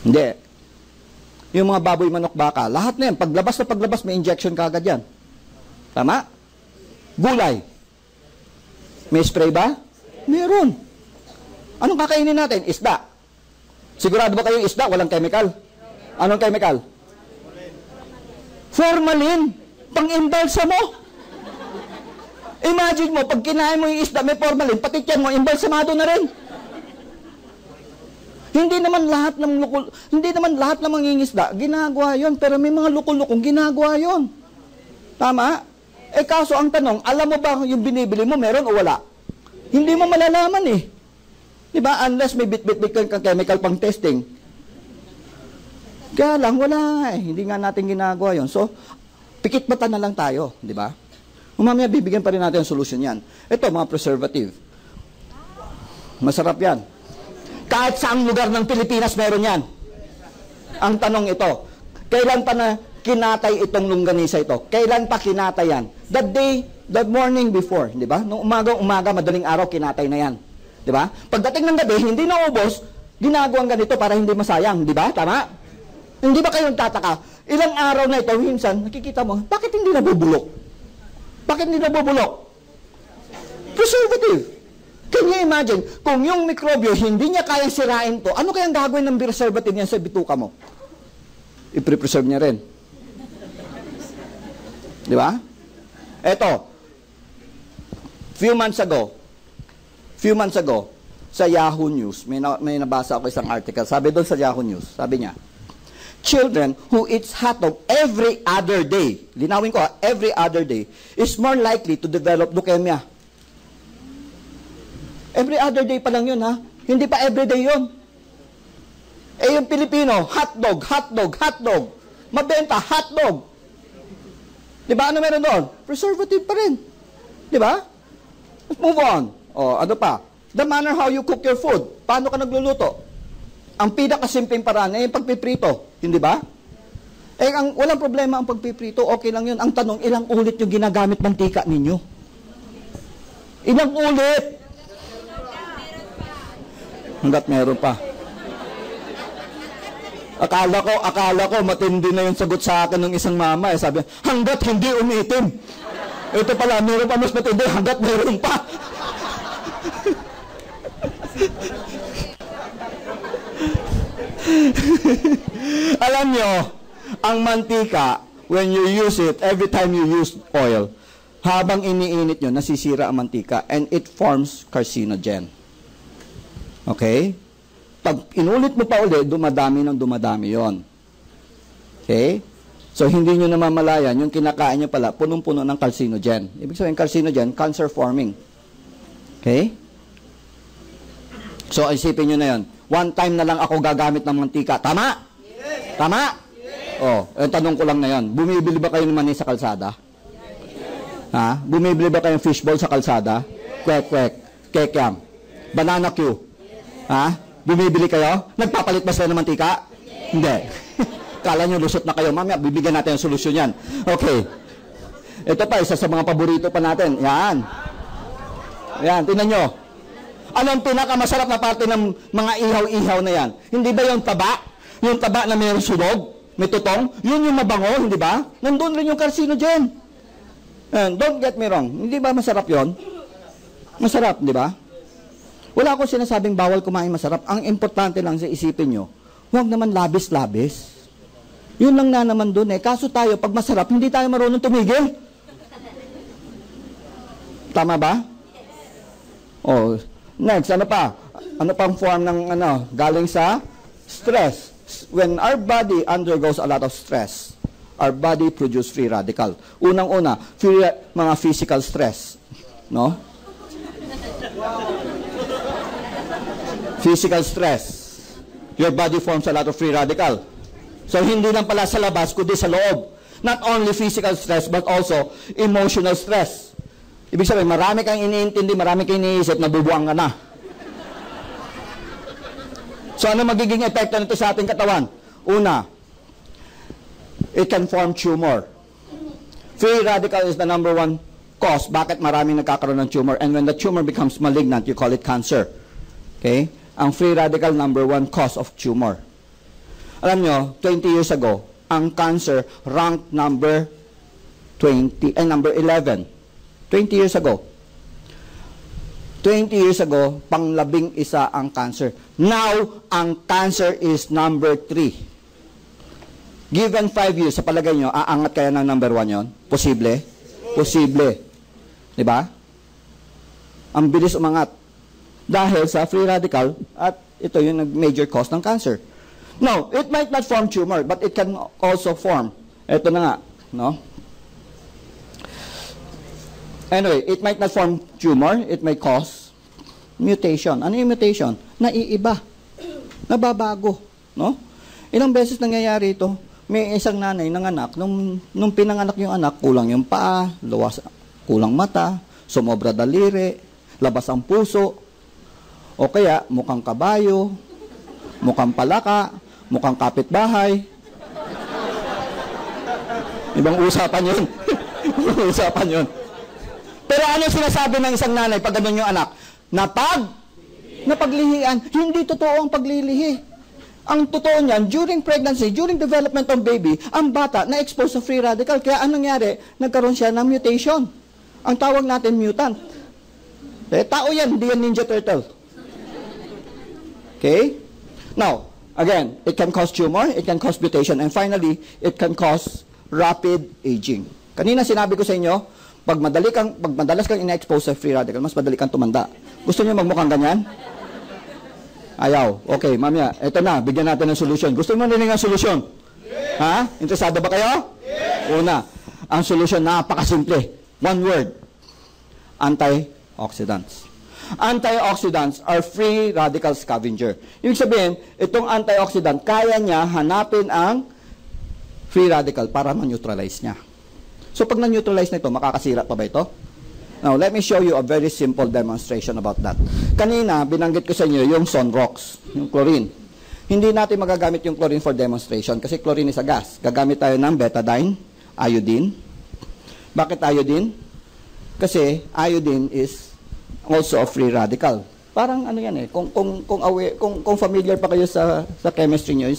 Hindi. Yung mga baboy, manok, baka, lahat na yan. Paglabas may injection kagad yan. Tama? Gulay. May spray ba? Meron. Anong kakainin natin? Isda. Sigurado ba kayo isda? Walang chemical. Anong chemical? Formalin. Pang-imbalsa mo. Imagine mo, pag kinain mo yung isda, may formalin, pati tiyan mo, imbalsamado na rin. Hindi naman lahat ng mangingisda ginagawa 'yon, pero may mga lukol-lukong ginagawa 'yon. Tama? Eh kaso ang tanong, alam mo ba yung binibili mo meron o wala? Hindi mo malalaman eh. 'Di ba? Unless may bit-bit kang chemical pang testing. Kaya lang wala eh. Hindi nga natin ginagawa 'yon. So, pikit mata na lang tayo, 'di ba? Mamaya bibigyan pa rin natin ng solusyon 'yan. Ito mga preservative. Masarap 'yan. Kahit saang lugar ng Pilipinas meron yan. Ang tanong ito, kailan pa na kinatay itong longganisa ito? Kailan pa kinatay yan? The morning before, di ba? Nung umaga, madaling araw, kinatay na yan. Di ba? Pagdating ng gabi, hindi na ubos, ginagawang ganito para hindi masayang, di ba? Tama? Hindi ba kayo nagtataka? Ilang araw na ito, minsan, nakikita mo, bakit hindi nabubulok? Bakit hindi nabubulok? Preservative. Can you imagine, kung yung mikrobyo hindi niya kayang sirain to, ano kayang gagawin ng preservative niya sa bituka mo? I-preserve niya rin. Di ba? Eto, few months ago, sa Yahoo News, may nabasa ako isang article. Sabi doon sa Yahoo News, sabi niya, children who eats hotdog every other day, linawin ko, every other day, is more likely to develop leukemia. Every other day pa lang yun, ha? Hindi pa everyday yun. Eh, yung Pilipino, hotdog. Mabenta, hotdog. Di ba? Ano meron doon? Preservative pa rin. Di ba? Let's move on. O, ano pa? The manner how you cook your food. Paano ka nagluluto? Ang pinakasimpleng paraan ay yung pagpiprito. Hindi ba? Eh, walang problema ang pagpiprito. Okay lang yun. Ang tanong, ilang ulit yung ginagamit mantika ninyo? Ilang ulit? Hanggat meron pa. Akala ko matindi na yung sagot sa akin ng isang mama. Eh. Sabi, hanggat hindi umiitim. Ito pala, meron pa mas matindi, hanggat meron pa. Alam nyo, ang mantika, when you use it, every time you use oil, habang iniinit nyo, nasisira ang mantika and it forms carcinogen. Okay? Pag inulit mo pa ulit, dumadami yon. Okay? So, hindi nyo namamalayan, yung kinakain nyo pala, punong-puno ng carcinogen. Ibig sabihin, carcinogen, cancer-forming. Okay? So, isipin nyo na yon. One time na lang ako gagamit ng mantika. Tama? Yes. Tama? Yes. Oh, tanong ko lang na yon. Bumibili ba kayo ng mani sa kalsada? Yes. Ha? Bumibili ba kayong fishball sa kalsada? Yes. Kwek-kwek. Kekyam. Banana Q. Ha? Bumibili kayo? Nagpapalit ba sila ng mantika? Yes. Hindi. Kala nyo lusot na kayo. Mamaya, bibigyan natin ang solusyon yan. Okay. Ito pa, isa sa mga paborito pa natin. Yan. Yan, tingnan nyo. Anong pinakamasarap na parte ng mga ihaw-ihaw na yan? Hindi ba yung taba? Yung taba na mayroong sunog? May tutong? Yun yung mabango, hindi ba? Nandun rin yung carcinogen. And don't get me wrong. Hindi ba masarap yon? Masarap, di ba? Wala akong sinasabing bawal kumain masarap. Ang importante lang sa isipin nyo, huwag naman labis-labis. Yun lang na naman dun eh. Kaso tayo, pag masarap, hindi tayo marunong tumigil. Tama ba? Oh, next, ano pa? Ano pang form ng galing sa stress? When our body undergoes a lot of stress, our body produce free radical. Unang-una, mga physical stress. No? Physical stress. Your body forms a lot of free radical. So, hindi lang pala sa labas, kundi sa loob. Not only physical stress, but also emotional stress. Ibig sabihin, marami kang iniintindi, marami kang iniisip, nabubuang ka na. So, ano magiging epekto nito sa ating katawan? Una, it can form tumor. Free radical is the number one cause. Bakit maraming nagkakaroon ng tumor? And when the tumor becomes malignant, you call it cancer. Okay? Ang free radical, number one cause of tumor. Alam nyo, 20 years ago, ang cancer ranked number 11. 20 years ago. 20 years ago, pang-11 ang cancer. Now, ang cancer is number 3. Given 5 years, sa palagay nyo, aangat kaya ng number 1 yon? Posible? Posible. Diba? Ang bilis umangat. Dahil sa free radical, at ito yung major cause ng cancer. No, it might not form tumor, but it can also form. Ito na nga, no? Anyway, it might not form tumor, it may cause mutation. Ano yung mutation? Naiiba. Nababago, no? Ilang beses nangyayari ito? May isang nanay nanganak, nung pinanganak yung anak, kulang yung paa, kulang mata, sumobra daliri, labas ang puso, o kaya mukhang kabayo, mukhang palaka, mukhang kapitbahay. Ibang usapan yun. Ibang usapan yun. Pero ano sinasabi ng isang nanay pag ganun yung anak? Napaglihian. Hindi totoo ang paglilihi. Ang totoo niyan, during pregnancy, during development of baby, ang bata na-expose sa free radical. Kaya anong nangyari? Nagkaroon siya ng mutation. Ang tawag natin mutant. Tao yan, hindi yan Ninja Turtle. Okay? Now, again, it can cause tumor, it can cause mutation, and finally, it can cause rapid aging. Kanina sinabi ko sa inyo, pag madalas kang ina-expose sa free radical, mas madali kang tumanda. Gusto niyo magmukhang ganyan? Ayaw. Okay, mamaya, eto na, bigyan natin ng solusyon. Gusto mo nila ng solusyon? Ha? Interesado ba kayo? Una, ang solusyon napakasimple. One word. Antioxidants. Antioxidants are free radical scavenger. Ibig sabihin, itong antioxidant, kaya niya hanapin ang free radical para ma-neutralize niya. So, pag na-neutralize na ito, makakasira pa ba ito? Now, let me show you a very simple demonstration about that. Kanina, binanggit ko sa inyo yung Sonrox, yung chlorine. Hindi natin magagamit yung chlorine for demonstration kasi chlorine is a gas. Gagamit tayo ng betadine, iodine. Bakit iodine? Kasi iodine is also a free radical. Parang ano yan eh, kung familiar pa kayo sa chemistry nyo,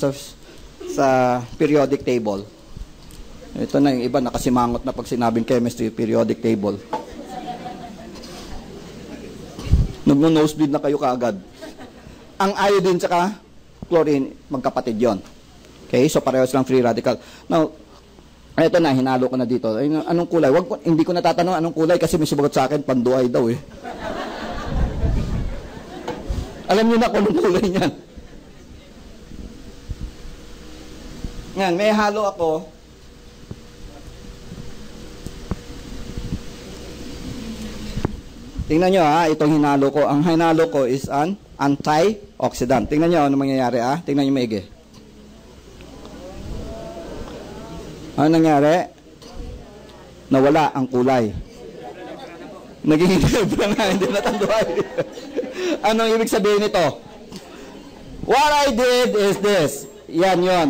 sa periodic table. Ito na yung iba nakasimangot na pag sinabing chemistry, periodic table. Nag-nosebleed na kayo kaagad. Ang iodine tsaka chlorine, magkapatid yon. Okay, so parehas lang free radical. Now, ito na, hinalo ko na dito. Anong kulay? Hindi ko natatanong anong kulay kasi may sumagot sa akin, panduay daw eh. Alam niyo na kung anong kulay niyan. Yan, may halo ako. Tingnan nyo ha, itong hinalo ko. Ang hinalo ko is an antioxidant. Tingnan nyo ano mangyayari ha. Tingnan nyo maigi. Ano nangyari? Nawala ang kulay. Naging lebra nga, hindi natanduay. Anong ibig sabihin nito? What I did is this. Yan yon.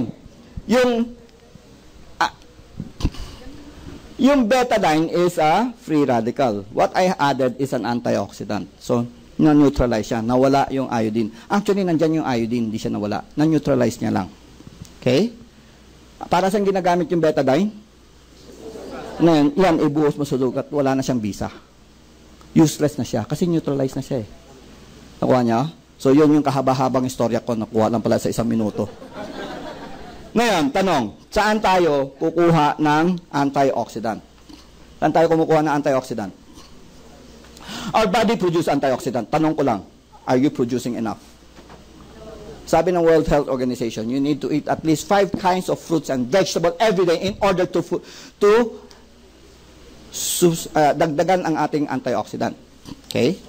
Yung betadine is a free radical. What I added is an antioxidant. So, na-neutralize siya. Nawala yung iodine. Actually, nandyan yung iodine. Hindi siya nawala. Na-neutralize niya lang. Okay? Para saan ginagamit yung betadine? Yan, ibuhos mo sa dugat. Wala na siyang bisa. Useless na siya. Kasi neutralize na siya eh. Nakuha niya? So, yun yung kahaba-habang istorya ko. Nakuha lang pala sa 1 minuto. Ngayon, tanong, saan tayo kukuha ng antioxidant? Saan tayo kumukuha ng antioxidant? Our body produce antioxidant. Tanong ko lang, are you producing enough? Sabi ng World Health Organization, you need to eat at least 5 kinds of fruits and vegetables every day in order to dagdagan ang ating antioxidant. Okay?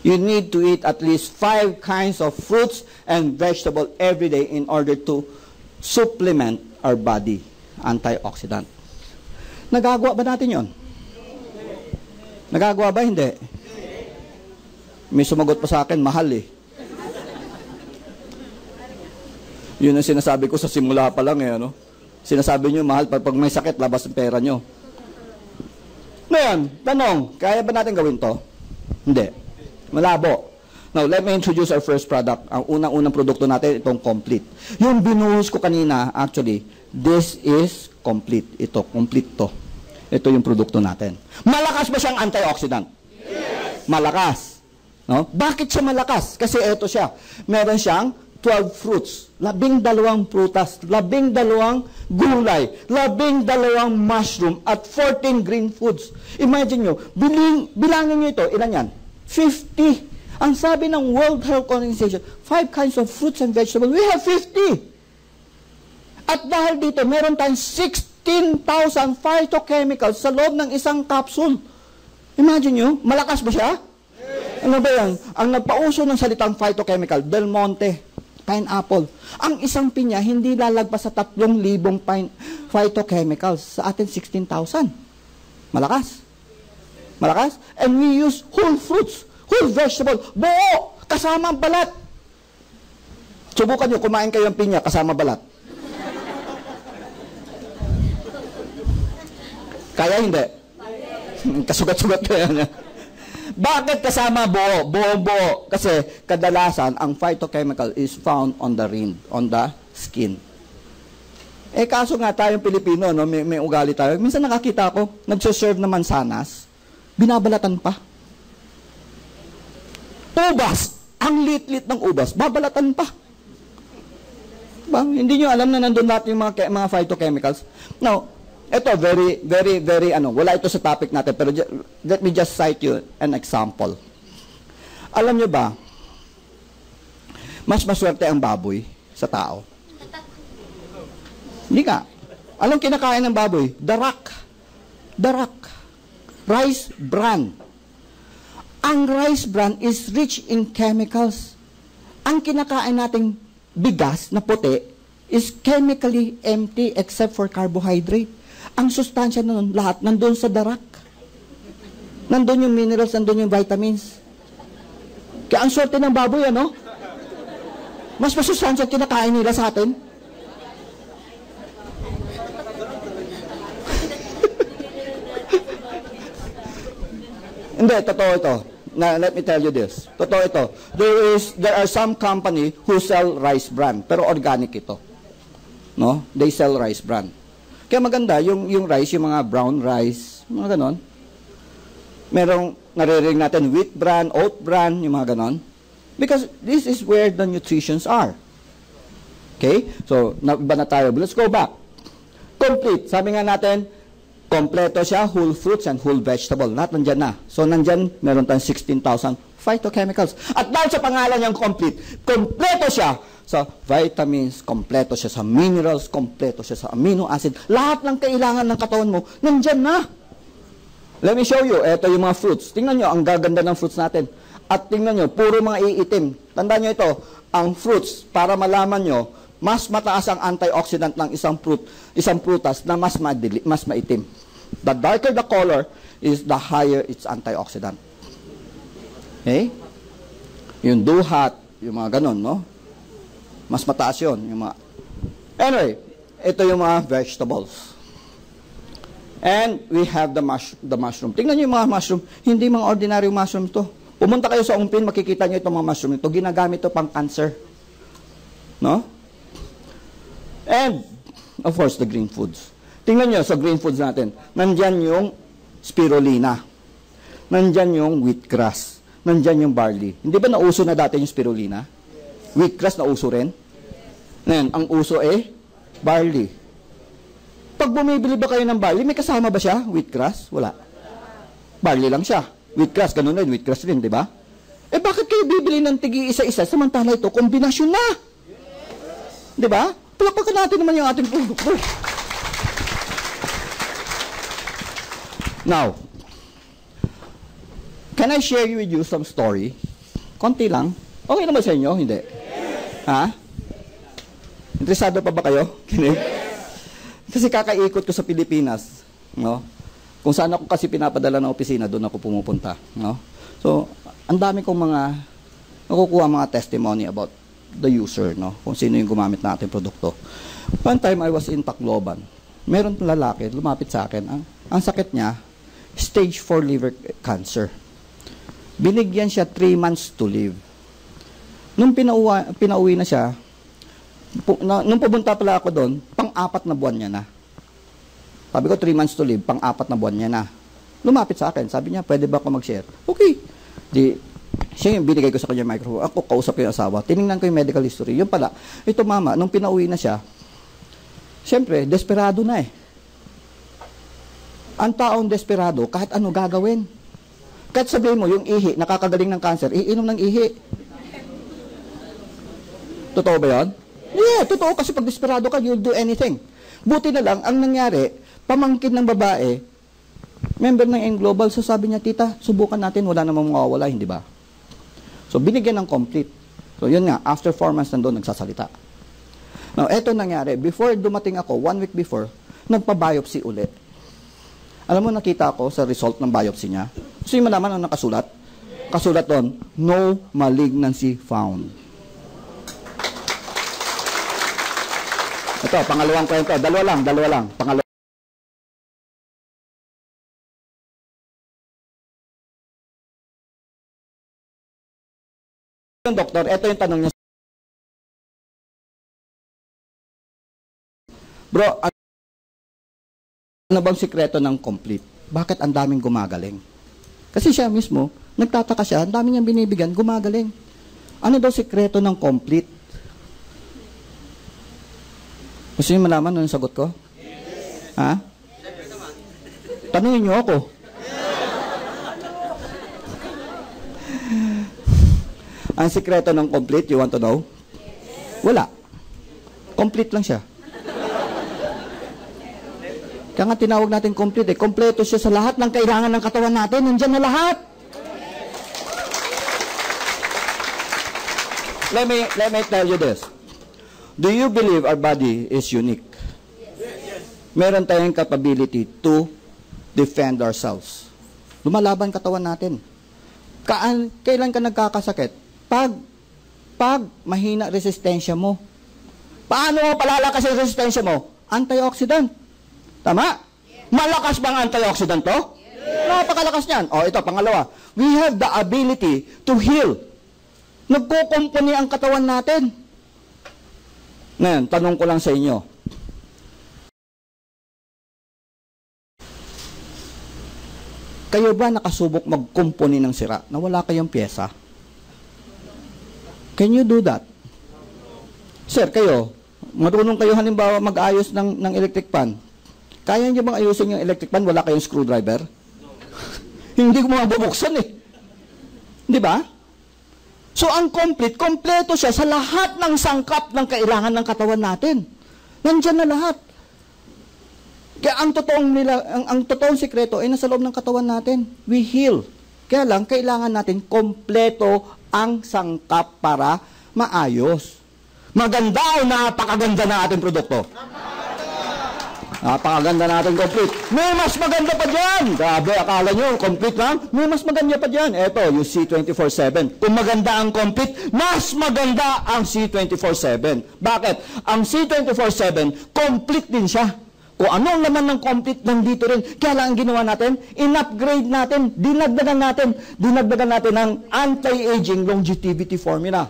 You need to eat at least 5 kinds of fruits and vegetables every day in order to supplement our body antioxidant. Nagagawa ba natin yon? Nagagawa ba? Hindi. May sumagot pa sa akin, mahal eh. Yun ang sinasabi ko sa simula pa lang eh, ano? Sinasabi nyo, mahal, pag may sakit, labas ang pera nyo. Ngayon, tanong, kaya ba natin gawin to? Hindi. Malabo. Now, let me introduce our first product. Ang unang-unang produkto natin, itong Complete. Yung binuhos ko kanina, actually, this is Complete. Ito, Complete to. Ito yung produkto natin. Malakas ba siyang antioxidant? Yes! Malakas. No? Bakit siya malakas? Kasi ito siya. Meron siyang 12 fruits, 12 prutas, 12 gulay, 12 mushroom, at 14 green foods. Imagine nyo, bilangin nyo ito, ilan yan? 50. Ang sabi ng World Health Organization, 5 kinds of fruits and vegetables, we have 50. At dahil dito, meron tayong 16,000 phytochemicals sa loob ng isang capsule. Imagine nyo, malakas ba siya? Yes. Ano ba yan? Ang nagpauso ng salitang phytochemical, Del Monte, pineapple. Ang isang pinya, hindi lalagpas sa 3,000 phytochemicals. Sa atin, 16,000. Malakas. Malakas? And we use whole fruits, whole vegetable, buo, kasama ang balat. Subukan nyo, kumain kayo ng pinya, kasama balat. Kaya hindi? Kasugat-sugat kaya niya. Bakit kasama buo? Buo. Kasi kadalasan, ang phytochemical is found on the rind, on the skin. Eh kaso nga tayong Pilipino, no, may ugali tayo. Minsan nakakita ko, nagsuserve na mansanas, binabalatan pa. Ubas! Ang lit-lit ng ubas, babalatan pa. Diba? Hindi nyo alam na nandun lahat yung mga phytochemicals. Now, ito, very, wala ito sa topic natin, pero let me just cite you an example. Alam nyo ba, mas maswerte ang baboy sa tao. Hindi ka. Anong kinakain ng baboy? Darak. Rice bran. Ang rice bran is rich in chemicals. Ang kinakain nating bigas na puti is chemically empty except for carbohydrate. Ang sustansya nun, lahat, nandun sa darak. Nandun yung minerals, nandun yung vitamins. Kaya ang swerte ng baboy, ano? Mas masustansya kinakain nila sa atin. Hindi, totoo ito. Let me tell you this. Totoo ito. There are some company who sell rice bran, pero organic ito. No? They sell rice bran. Kaya maganda, yung rice, yung mga brown rice, mga ganon. Merong naririnig natin wheat bran, oat bran, yung mga ganon. Because this is where the nutritions are. Okay? So, iba na tayo. Let's go back. Complete. Sabi nga natin, kompleto siya, whole fruits and whole vegetable. Lahat nandyan na. So, nandyan, meron tayong 16,000 phytochemicals. At dahil sa pangalan niyang complete, kompleto siya sa vitamins, kompleto siya sa minerals, kompleto siya sa amino acid. Lahat ng kailangan ng katawan mo, nandyan na. Let me show you. Ito yung mga fruits. Tingnan nyo, ang gaganda ng fruits natin. At tingnan nyo, puro mga iitim. Tandaan nyo ito, ang fruits, para malaman nyo, mas mataas ang antioxidant ng isang prutas na mas maitim. The darker the color is the higher its antioxidant. Okay? Yung duhat, yung mga ganon, no? Mas mataas yun. Anyway, ito yung mga vegetables. And we have the mushroom. Tingnan nyo yung mga mushroom. Hindi mga ordinary mushroom to. Pumunta kayo sa Ungpin, makikita nyo itong mga mushroom ito. Ginagamit ito pang cancer. No? And, of course, the green foods. Tingnan nyo sa green foods natin. Nandyan yung spirulina. Nandyan yung wheatgrass. nandyan yung barley. Hindi ba nauso na dati yung spirulina? Wheatgrass nauso rin? Ngayon, ang uso barley. Pag bumibili ba kayo ng barley, may kasama ba siya? Wheatgrass? Wala. Barley lang siya. Wheatgrass, ganun rin. Wheatgrass rin, di ba? Bakit kayo bibili ng tigi isa-isa? Samantala ito, kombinasyon na. Di ba? Palakpakan natin naman yung ating produkto. Now, can I share with you some story? Konti lang. Okay naman sa inyo? Hindi? Ha? Interesado pa ba kayo? Kasi kakaikot ko sa Pilipinas. No? Kung saan ako kasi pinapadala ng opisina, doon ako pumupunta. No? So, ang dami kong nakukuha mga testimony about the user, no? Kung sino yung gumamit na ating produkto. One time, I was in Tacloban. Meron lalaki, lumapit sa akin. Ang sakit niya, stage 4 liver cancer. Binigyan siya 3 months to live. Nung pinauwi na siya, nung pumunta pala ako doon, pang-4 na buwan niya na. Sabi ko, 3 months to live, pang-4 na buwan niya na. Lumapit sa akin, sabi niya, pwede ba ako mag-share? Okay. Siya yung binigay ko sa kanya microphone. Ako, kausap ko yung asawa. Tinignan ko yung medical history. Yung pala, ito mama, nung pinauwi na siya, siyempre, desperado na eh. Ang taong desperado, kahit ano gagawin. Kahit sabihin mo, yung ihi, nakakagaling ng cancer, iinom ng ihi. Totoo ba yun? Yeah, totoo. Kasi pag desperado ka, you'll do anything. Buti na lang, ang nangyari, pamangkin ng babae, member ng N-Global, so sabi niya, tita, subukan natin, wala namang mawawala, hindi ba? So, binigyan ng complete. So, yun nga, after 4 months nandun, nagsasalita. Now, eto nangyari, before dumating ako, 1 week before, nagpa-biopsy ulit. Alam mo, nakita ako sa result ng biopsy niya. Gusto yung malaman ang nakasulat? Kasulat doon, no malignancy found. Ito, pangalawang kwento. Dalawa lang. Pangalawa. Yung doktor, ito yung tanong niya. Bro, ano bang sikreto ng complete? Bakit ang daming gumagaling? Kasi siya mismo, nagtataka siya, ang daming niyang binibigyan, gumagaling. Ano daw sikreto ng complete? Gusto niyo malaman ano yung sagot ko? Yes. Ha? Tanungin niyo ako. Ang sikreto ng complete, you want to know? Wala. Complete lang siya. Kaya nga tinawag natin complete. Kompleto siya sa lahat ng kailangan ng katawan natin. Nandiyan na lahat. Let me tell you this. Do you believe our body is unique? Meron tayong capability to defend ourselves. Lumalaban katawan natin. Kailan ka nagkakasakit? Pag mahina resistensya mo. Paano mo palalakas ang resistensya mo? Antioxidant. Tama? Malakas bang antioxidant to? Napakalakas niyan. O, ito, pangalawa. We have the ability to heal. Nagkukumpuni ang katawan natin. Ngayon, tanong ko lang sa inyo. Kayo ba nakasubok magkumpuni ng sira na wala kayong pyesa? Can you do that? Sir, kayo, marunong kayo halimbawa mag-ayos ng electric pan. Kaya niyo bang ayusin yung electric pan, wala kayong screwdriver? Hindi ko mabubuksan eh. Di ba? So, ang complete, kompleto siya sa lahat ng sangkap ng kailangan ng katawan natin. Nandiyan na lahat. Kaya ang totoong sikreto ay nasa loob ng katawan natin. We heal. Kaya lang, kailangan natin kompleto ang sangkap para maayos. Maganda o napakaganda na ating produkto? Napakaganda natin complete. May mas maganda pa dyan. Grabe, akala nyo, complete lang? May mas maganda pa dyan. Eto, yung C24/7. Kung maganda ang complete, mas maganda ang C24/7. Bakit? Ang C24/7, complete din siya. Kung anong laman ng complete, nandito rin. Kaya lang ang ginawa natin, in-upgrade natin, dinagdagan natin ng anti-aging longevity formula.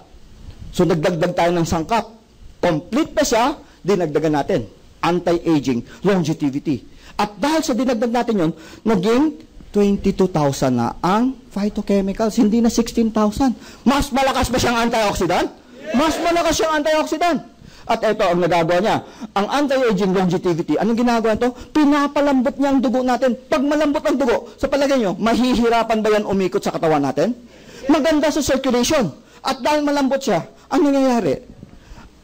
So, nagdagdag tayo ng sangkap. Complete pa siya, dinagdagan natin. Anti-aging longevity. At dahil sa dinagdag natin yun, naging 22,000 na ang phytochemicals, hindi na 16,000. Mas malakas ba siyang antioxidant? Mas malakas siyang antioxidant. At ito ang nagagawa niya. Ang anti-aging longevity, anong ginagawa ito? Pinapalambot niya ang dugo natin. Pag malambot ang dugo, sa palagay nyo, mahihirapan ba yan umikot sa katawan natin? Maganda sa circulation. At dahil malambot siya, ang nangyayari?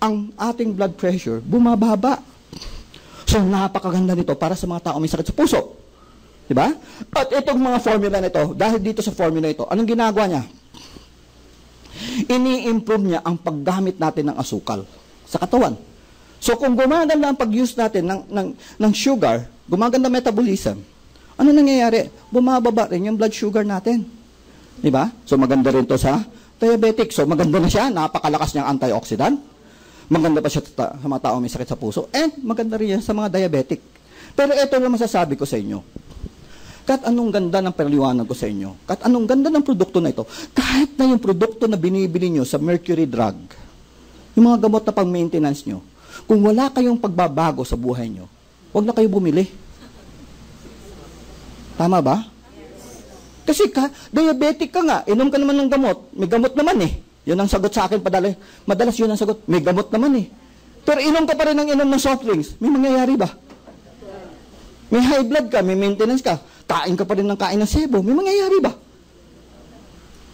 Ang ating blood pressure bumababa. So, napakaganda nito para sa mga tao may sakit sa puso. Diba? At itong mga formula na ito, dahil dito sa formula ito, anong ginagawa niya? Ini-improve niya ang paggamit natin ng asukal sa katawan. So, kung gumaganda ang pag-use natin ng sugar, gumaganda metabolism, ano nangyayari? Bumababa rin yung blood sugar natin. Diba? So, maganda rin to sa diabetic. So, maganda na siya. Napakalakas niyang antioxidant. Maganda pa siya sa mga tao may sakit sa puso. And maganda rin yan sa mga diabetic. Pero ito lang masasabi ko sa inyo. Kahit anong ganda ng paliwanag ko sa inyo, kahit anong ganda ng produkto na ito, kahit na yung produkto na binibili nyo sa Mercury Drug, yung mga gamot na pang-maintenance nyo, kung wala kayong pagbabago sa buhay nyo, huwag na kayo bumili. Tama ba? Kasi diabetic ka nga, inom ka naman ng gamot, may gamot naman eh. Yun ang sagot sa akin madalas yun ang sagot, may gamot naman eh. Pero inom ka pa rin ng inom ng soft drinks, may mangyayari ba? May high blood ka, may maintenance ka, kain ka pa rin ng kain ng sebo, may mangyayari ba?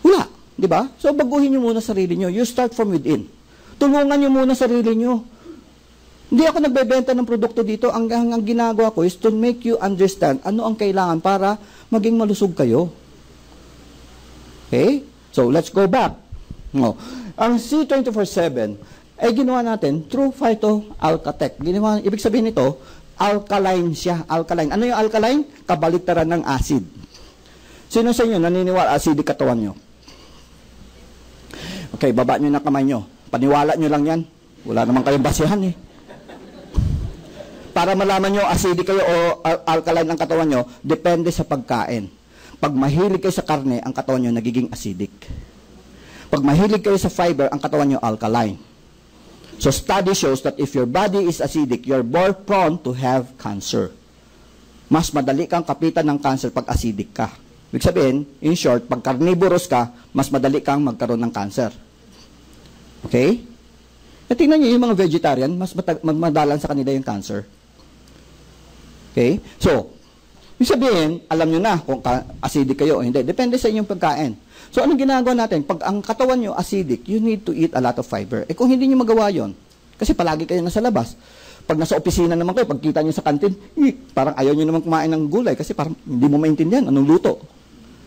Wala, di ba? So baguhin nyo muna sarili nyo. You start from within. Tulungan nyo muna sarili nyo. Hindi ako nagbebenta ng produkto dito. Ang ginagawa ko is to make you understand ano ang kailangan para maging malusog kayo. Okay? So, let's go back. No. Ang C24/7 ay ginawa natin through phytoalkatech. Ibig sabihin nito, alkaline siya. Alkaline. Ano yung alkaline? Kabaliktaran ng acid. Sino sa inyo naniniwala acidic katawan nyo? Okay, baba nyo na kamay nyo. Paniwala nyo lang yan. Wala naman kayong basihan eh. Para malaman nyo acidic kayo o alkaline ang katawan nyo, depende sa pagkain. Pag mahilig kayo sa karne, ang katawan nyo nagiging acidic. Pag mahilig kayo sa fiber, ang katawan nyo alkaline. So study shows that if your body is acidic, you're more prone to have cancer. Mas madali kang kapitan ng cancer pag acidic ka. Ibig sabihin, in short, pag carnivorous ka, mas madali kang magkaroon ng cancer. Okay? E tingnan nyo, yung mga vegetarian, mas madalang sa kanila yung cancer. Okay? So, ibig sabihin, alam nyo na kung acidic kayo o hindi. Depende sa inyong pagkain. So, anong ginagawa natin? Pag ang katawan nyo acidic, you need to eat a lot of fiber. Eh kung hindi nyo magawa yon, kasi palagi kayo nasa labas. Pag nasa opisina naman kayo, pag kita nyo sa kantin, parang ayaw nyo naman kumain ng gulay kasi parang hindi mo maintindihan anong luto.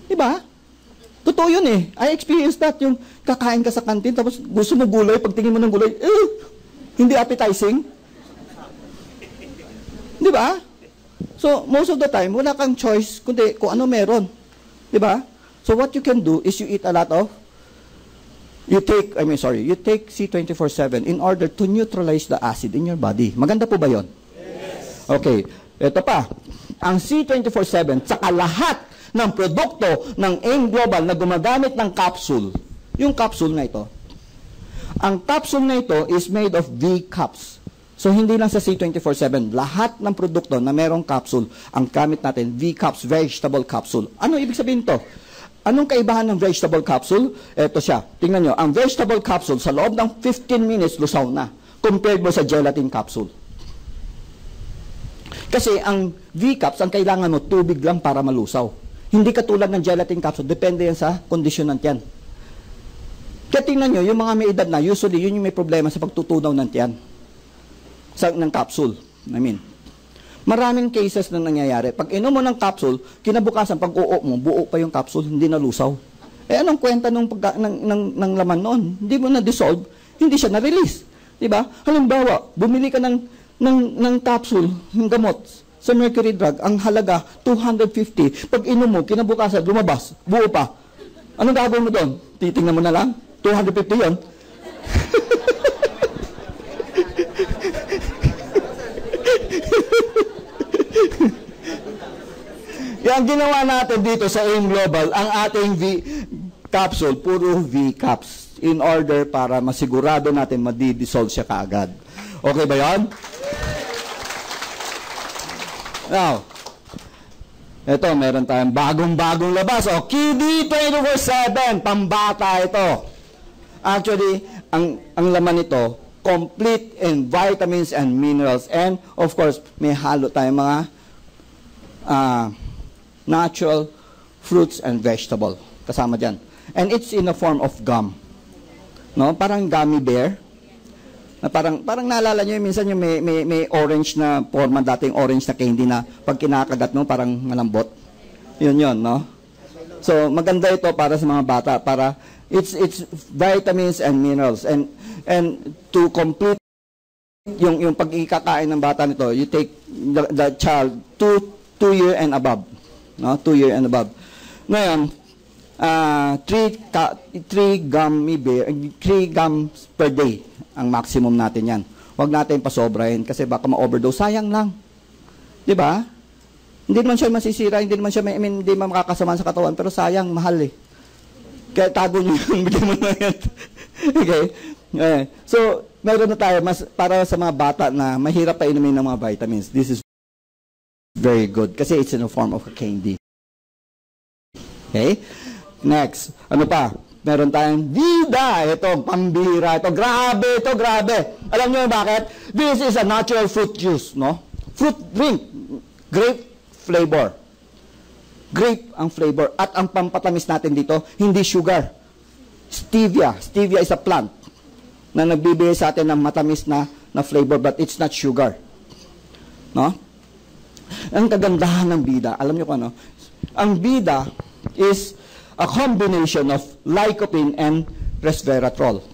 Diba? Totoo yun eh. I experienced that. Yung kakain ka sa kantin, tapos gusto mo gulay, pagtingin mo ng gulay, hindi appetizing. Diba? So, most of the time, wala kang choice kundi kung ano meron. Diba? So, what you can do is you eat a lot of, you take C24/7 in order to neutralize the acid in your body. Maganda po ba yun? Yes. Okay. Ito pa. Ang C24/7, saka lahat ng produkto ng AIM Global na gumagamit ng capsule. Yung capsule na ito. Ang capsule na ito is made of V-caps. So, hindi lang sa C24/7. Lahat ng produkto na merong capsule, ang gamit natin, V-caps, vegetable capsule. Ano ibig sabihin to? Anong kaibahan ng vegetable capsule? Ito siya. Tingnan nyo. Ang vegetable capsule, sa loob ng 15 minutes, lusaw na. Compared mo sa gelatin capsule. Kasi ang V-caps, ang kailangan mo, tubig lang para malusaw. Hindi katulad ng gelatin capsule. Depende yan sa kondisyon ng tiyan. Kaya tingnan nyo, yung mga may edad na, usually, yun yung may problema sa pagtutunaw ng tiyan. Ng capsule. Maraming cases na nangyayari. Pag inom mo ng capsule, kinabukasan, pag uo mo, buo pa yung capsule, hindi nalusaw. Eh, anong kwenta ng laman noon? Hindi mo na-dissolve, hindi siya na-release. Diba? Halimbawa, bumili ka ng capsule, ng gamot, sa Mercury Drug, ang halaga, 250. Pag inom mo, kinabukasan, lumabas, buo pa. Anong gagawin mo doon? Titingnan mo na lang? 250 yun? Yung ginawa natin dito sa AIM Global, ang ating V-capsule, puro V-caps, in order para masigurado natin madi-dissolve siya kaagad. Okay ba yan? Now, Ito, meron tayong bagong-bagong labas. O, Kiddie 24/7, pambata ito. Actually, ang laman nito, complete in vitamins and minerals. And, of course, may halo tayong mga natural fruits and vegetable. Kasama dyan. And it's in a form of gum. No? Parang gummy bear. Na parang naalala nyo, minsan yung may orange na forma, dating orange na candy na pag kinakagat mo, parang malambot. Yun, no? So, maganda ito para sa mga bata, para it's vitamins and minerals. And to complete yung pag-ikakain ng bata nito, you take the child 2 year and above. No? 2 year and above. Ngayon, 3 gums per day ang maximum natin yan. Huwag natin pasobrahin kasi baka ma-overdose. Sayang lang. Di ba? Hindi naman siya masisira, hindi naman siya hindi makakasama sa katawan, pero sayang, mahal eh. Kaya tago niyo yung bigyan mo na yan. Okay? So, meron na tayo para sa mga bata na mahirap pa inumin ng mga vitamins. This is very good kasi it's in the form of a candy. Okay? Next. Ano pa? Meron tayong Vida. Ito, pambihira. Ito, grabe. Alam niyo bakit? This is a natural fruit juice, no? Fruit drink. Grape flavor. Grape ang flavor. At ang pampatamis natin dito, hindi sugar. Stevia. Stevia is a plant na nagbibigay sa atin ng matamis na flavor, but it's not sugar. No? Ang kagandahan ng Vida, alam niyo kung ano? Ang Vida is a combination of lycopene and resveratrol.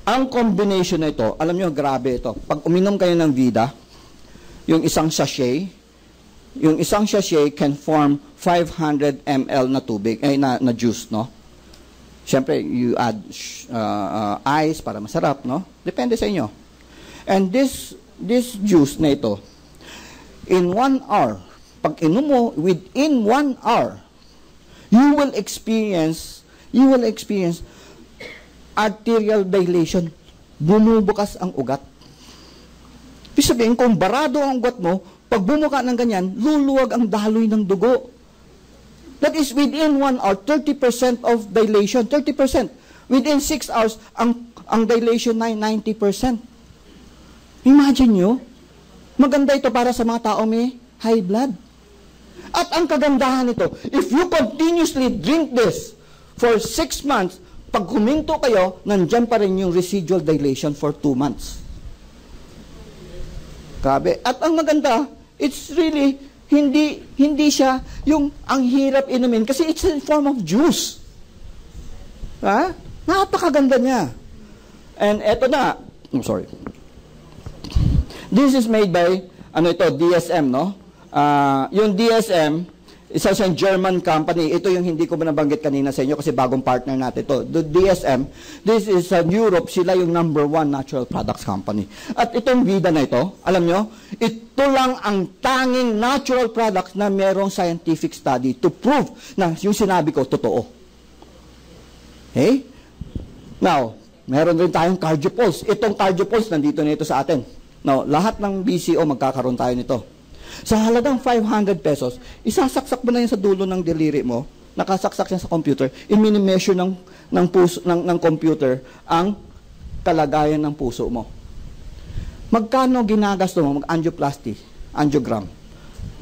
Ang combination na ito, alam nyo, grabe ito. Pag uminom kayo ng Vida, yung isang sachet can form 500 ml na tubig, na juice, no? Siyempre, you add ice para masarap, no? Depende sa inyo. And this juice na ito, in 1 hour, pag inom mo, within 1 hour, you will experience arterial dilation. Bumubukas ang ugat. Ibig sabihin, kung barado ang ugat mo, pag bumuka ng ganyan, luluwag ang daloy ng dugo. That is within 1 hour, 30% of dilation. 30%. Within 6 hours, ang dilation na 90%. Imagine nyo, maganda ito para sa mga tao may high blood. At ang kagandahan nito, if you continuously drink this for 6 months, pag huminto kayo, nandyan pa rin yung residual dilation for 2 months. Grabe. At ang maganda, it's really, hindi siya yung ang hirap inumin kasi it's in form of juice. Ha? Napakaganda niya. And eto na, I'm sorry. This is made by, DSM, no? Yung DSM, isa siyang German company. Ito yung hindi ko nabanggit kanina sa inyo kasi bagong partner natin ito. The DSM, this is Europe, sila yung #1 natural products company. At itong Vida na ito, alam nyo, ito lang ang tanging natural products na merong scientific study to prove na yung sinabi ko, totoo. Okay? Now, meron rin tayong CardioPulse. Itong CardioPulse, nandito na ito sa atin. Now, lahat ng BCO, magkakaroon tayo nito. Sa halagang 500 pesos, isasaksak mo na yan sa dulo ng deliri mo, nakasaksak yan sa computer, i-measure ng computer ang kalagayan ng puso mo. Magkano ginagasto mo mag-angioplasty, angiogram?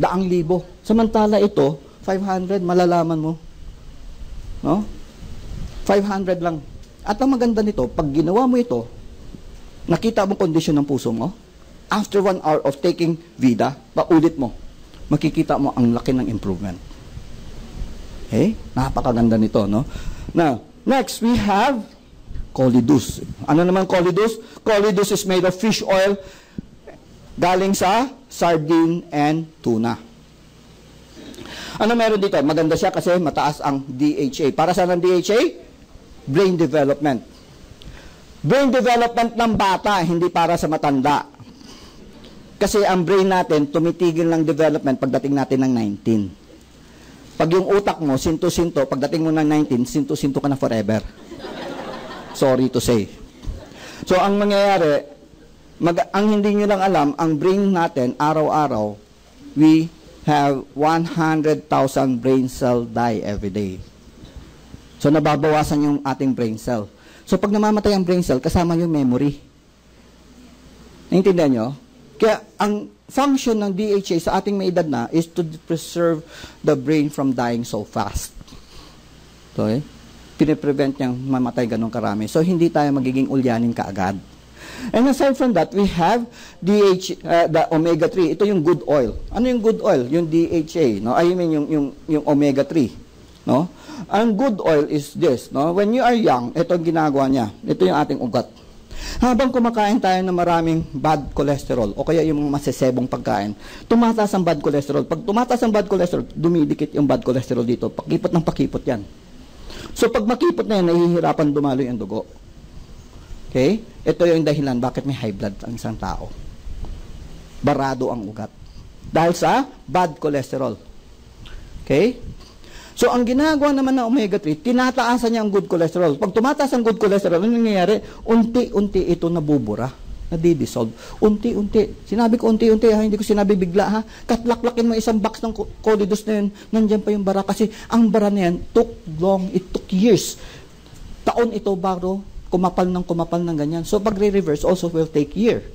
100,000. Samantala ito, 500, malalaman mo. No? 500 lang. At ang maganda nito, pag ginawa mo ito, nakita mo kondisyon ng puso mo, after 1 hour of taking Vida, paulit mo, makikita mo ang laki ng improvement. Okay? Napakaganda nito, no? Now, next, we have Colidus. Ano naman Colidus? Colidus is made of fish oil galing sa sardine and tuna. Ano meron dito? Maganda siya kasi mataas ang DHA. Para saan ang DHA? Brain development. Brain development ng bata, hindi para sa matanda. Kasi ang brain natin, tumitigil ng development pagdating natin ng 19. Pag yung utak mo, sinto-sinto, pagdating mo ng 19, sinto-sinto ka na forever. Sorry to say. So, ang mangyayari, ang hindi nyo lang alam, ang brain natin, araw-araw, we have 100,000 brain cell die every day. So, nababawasan yung ating brain cell. So, pag namamatay ang brain cell, kasama yung memory. Naintindihan nyo? Kaya, ang function ng DHA sa ating may edad na is to preserve the brain from dying so fast. So, piniprevent niyang mamatay ganun karami. So, hindi tayo magiging ulyanin kaagad. And aside from that, we have the omega-3. Ito yung good oil. Ano yung good oil? Yung DHA. No? I mean, yung omega-3. No? Ang good oil is this. No? When you are young, ito ang ginagawa niya. Ito yung ating ugat. Habang kumakain tayo ng maraming bad cholesterol o kaya yung mga masesebong pagkain, tumataas ang bad cholesterol. Pag tumataas ang bad cholesterol, dumidikit yung bad cholesterol dito. Pakipot ng pakipot yan. So pag makipot na yan, nahihirapan dumaloy ang dugo. Okay? Ito yung dahilan bakit may high blood ang isang tao. Barado ang ugat. Dahil sa bad cholesterol. Okay? So, ang ginagawa naman ng omega-3, tinataasan niya ang good cholesterol. Pag tumataas ang good cholesterol, ano nangyayari? Unti-unti ito nabubura. Nadidissolve. Unti-unti. Sinabi ko unti-unti, ha? Hindi ko sinabi bigla, ha? Katlaklakin mo isang box ng Colidos na yun, nandyan pa yung bara. Kasi ang bara na yan, took long, it took years. Taon ito bago kumapal ng ganyan. So, pag re-reverse also will take year.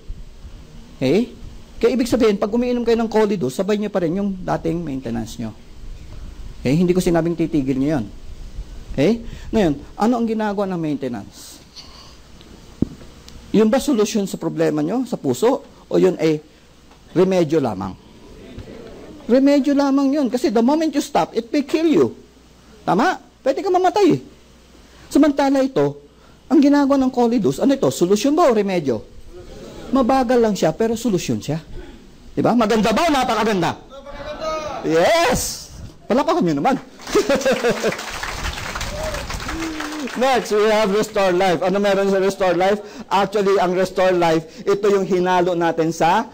Okay? Kaya ibig sabihin, pag umiinom kayo ng Colidos, sabay niyo pa rin yung dating maintenance nyo. Okay? Hindi ko sinabing titigil niyo yun. Okay? Ngayon, ano ang ginagawa ng maintenance? Yun ba solusyon sa problema nyo, sa puso? O yun ay remedyo lamang? Remedyo lamang yun. Kasi the moment you stop, it may kill you. Tama? Pwede ka mamatay. Samantala ito, ang ginagawa ng Colidos, ano ito? Solusyon ba o remedyo? Mabagal lang siya, pero solusyon siya. Diba? Maganda ba o napakaganda? Napakaganda! Yes! Palakakan nyo naman. Next, we have Restore Life. Ano meron sa Restore Life? Actually, ang Restore Life, ito yung hinalo natin sa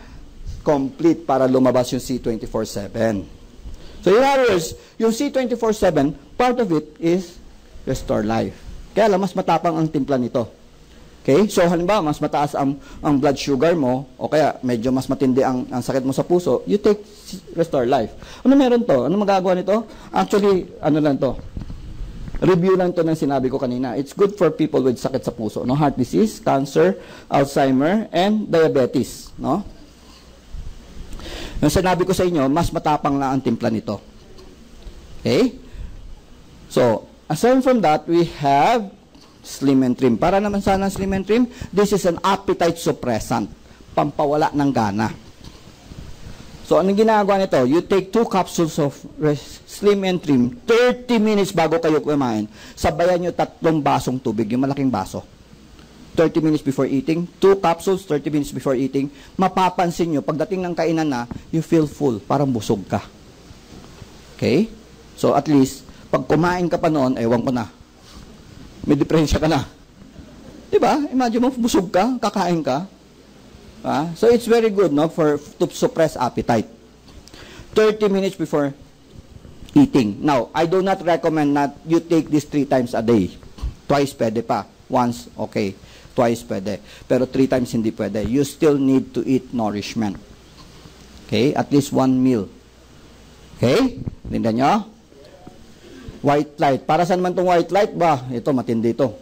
complete para lumabas yung C24/7. So, in other words, yung C24/7, part of it is Restore Life. Kaya lang, mas matapang ang timpla nito. Okay? So, halimbawa, mas mataas ang blood sugar mo, o kaya medyo mas matindi ang sakit mo sa puso, you take Restore Life. Ano meron to? Ano magagawa nito? Actually, ano lang to? Review lang to ng sinabi ko kanina. It's good for people with sakit sa puso, no? Heart disease, cancer, Alzheimer, and diabetes, no? Yung sinabi ko sa inyo, mas matapang na ang timpla nito. Okay? So, aside from that, we have Slim and Trim. Para naman sana Slim and Trim, this is an appetite suppressant. Pampawala ng gana. So, anong ginagawa nito? You take 2 capsules of Slim and Trim, 30 minutes bago kayo kumain. Sabayan nyo 3 basong tubig, yung malaking baso. 30 minutes before eating, 2 capsules, 30 minutes before eating. Mapapansin nyo, pagdating ng kainan na, you feel full, parang busog ka. Okay? So, at least, pag kumain ka pa noon, ewan ko na, may diferensya ka na. Diba? Imagine mo, busog ka, kakain ka. So, it's very good, no, to suppress appetite. 30 minutes before eating. Now, I do not recommend that you take this 3 times a day. Twice pwede pa. Once, okay. Twice pwede. Pero 3 times hindi pwede. You still need to eat nourishment. Okay? At least 1 meal. Okay? Tindan nyo? White light. Para saan man itong white light ba? Ito, matindi ito.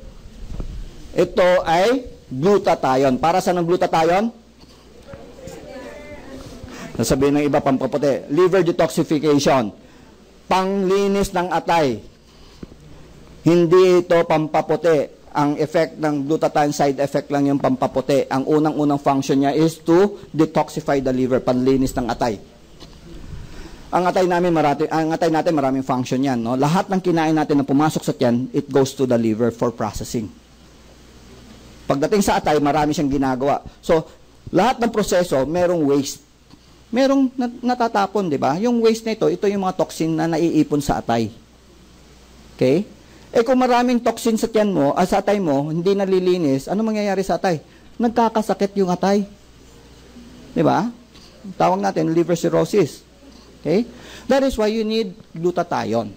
Ito ay glutathione. Para saan ang glutathione? Nasabihin ng iba, pampaputi. Liver detoxification. Panglinis ng atay. Hindi ito pampaputi. Ang effect ng glutathione, side effect lang yung pampaputi. Ang unang-unang function niya is to detoxify the liver, panlinis ng atay. Ang atay natin maraming function yan, no? Lahat ng kinain natin na pumasok sa tiyan, it goes to the liver for processing. Pagdating sa atay, marami siyang ginagawa. So, lahat ng proseso, merong waste. Merong natatapon, di ba? Yung waste na ito yung mga toxin na naiipon sa atay. Okay? Eh kung maraming toxin sa tiyan mo, sa atay mo, hindi nalilinis, ano mangyayari sa atay? Nagkakasakit yung atay. Di ba? Tawag natin liver cirrhosis. Okay? That is why you need glutathione.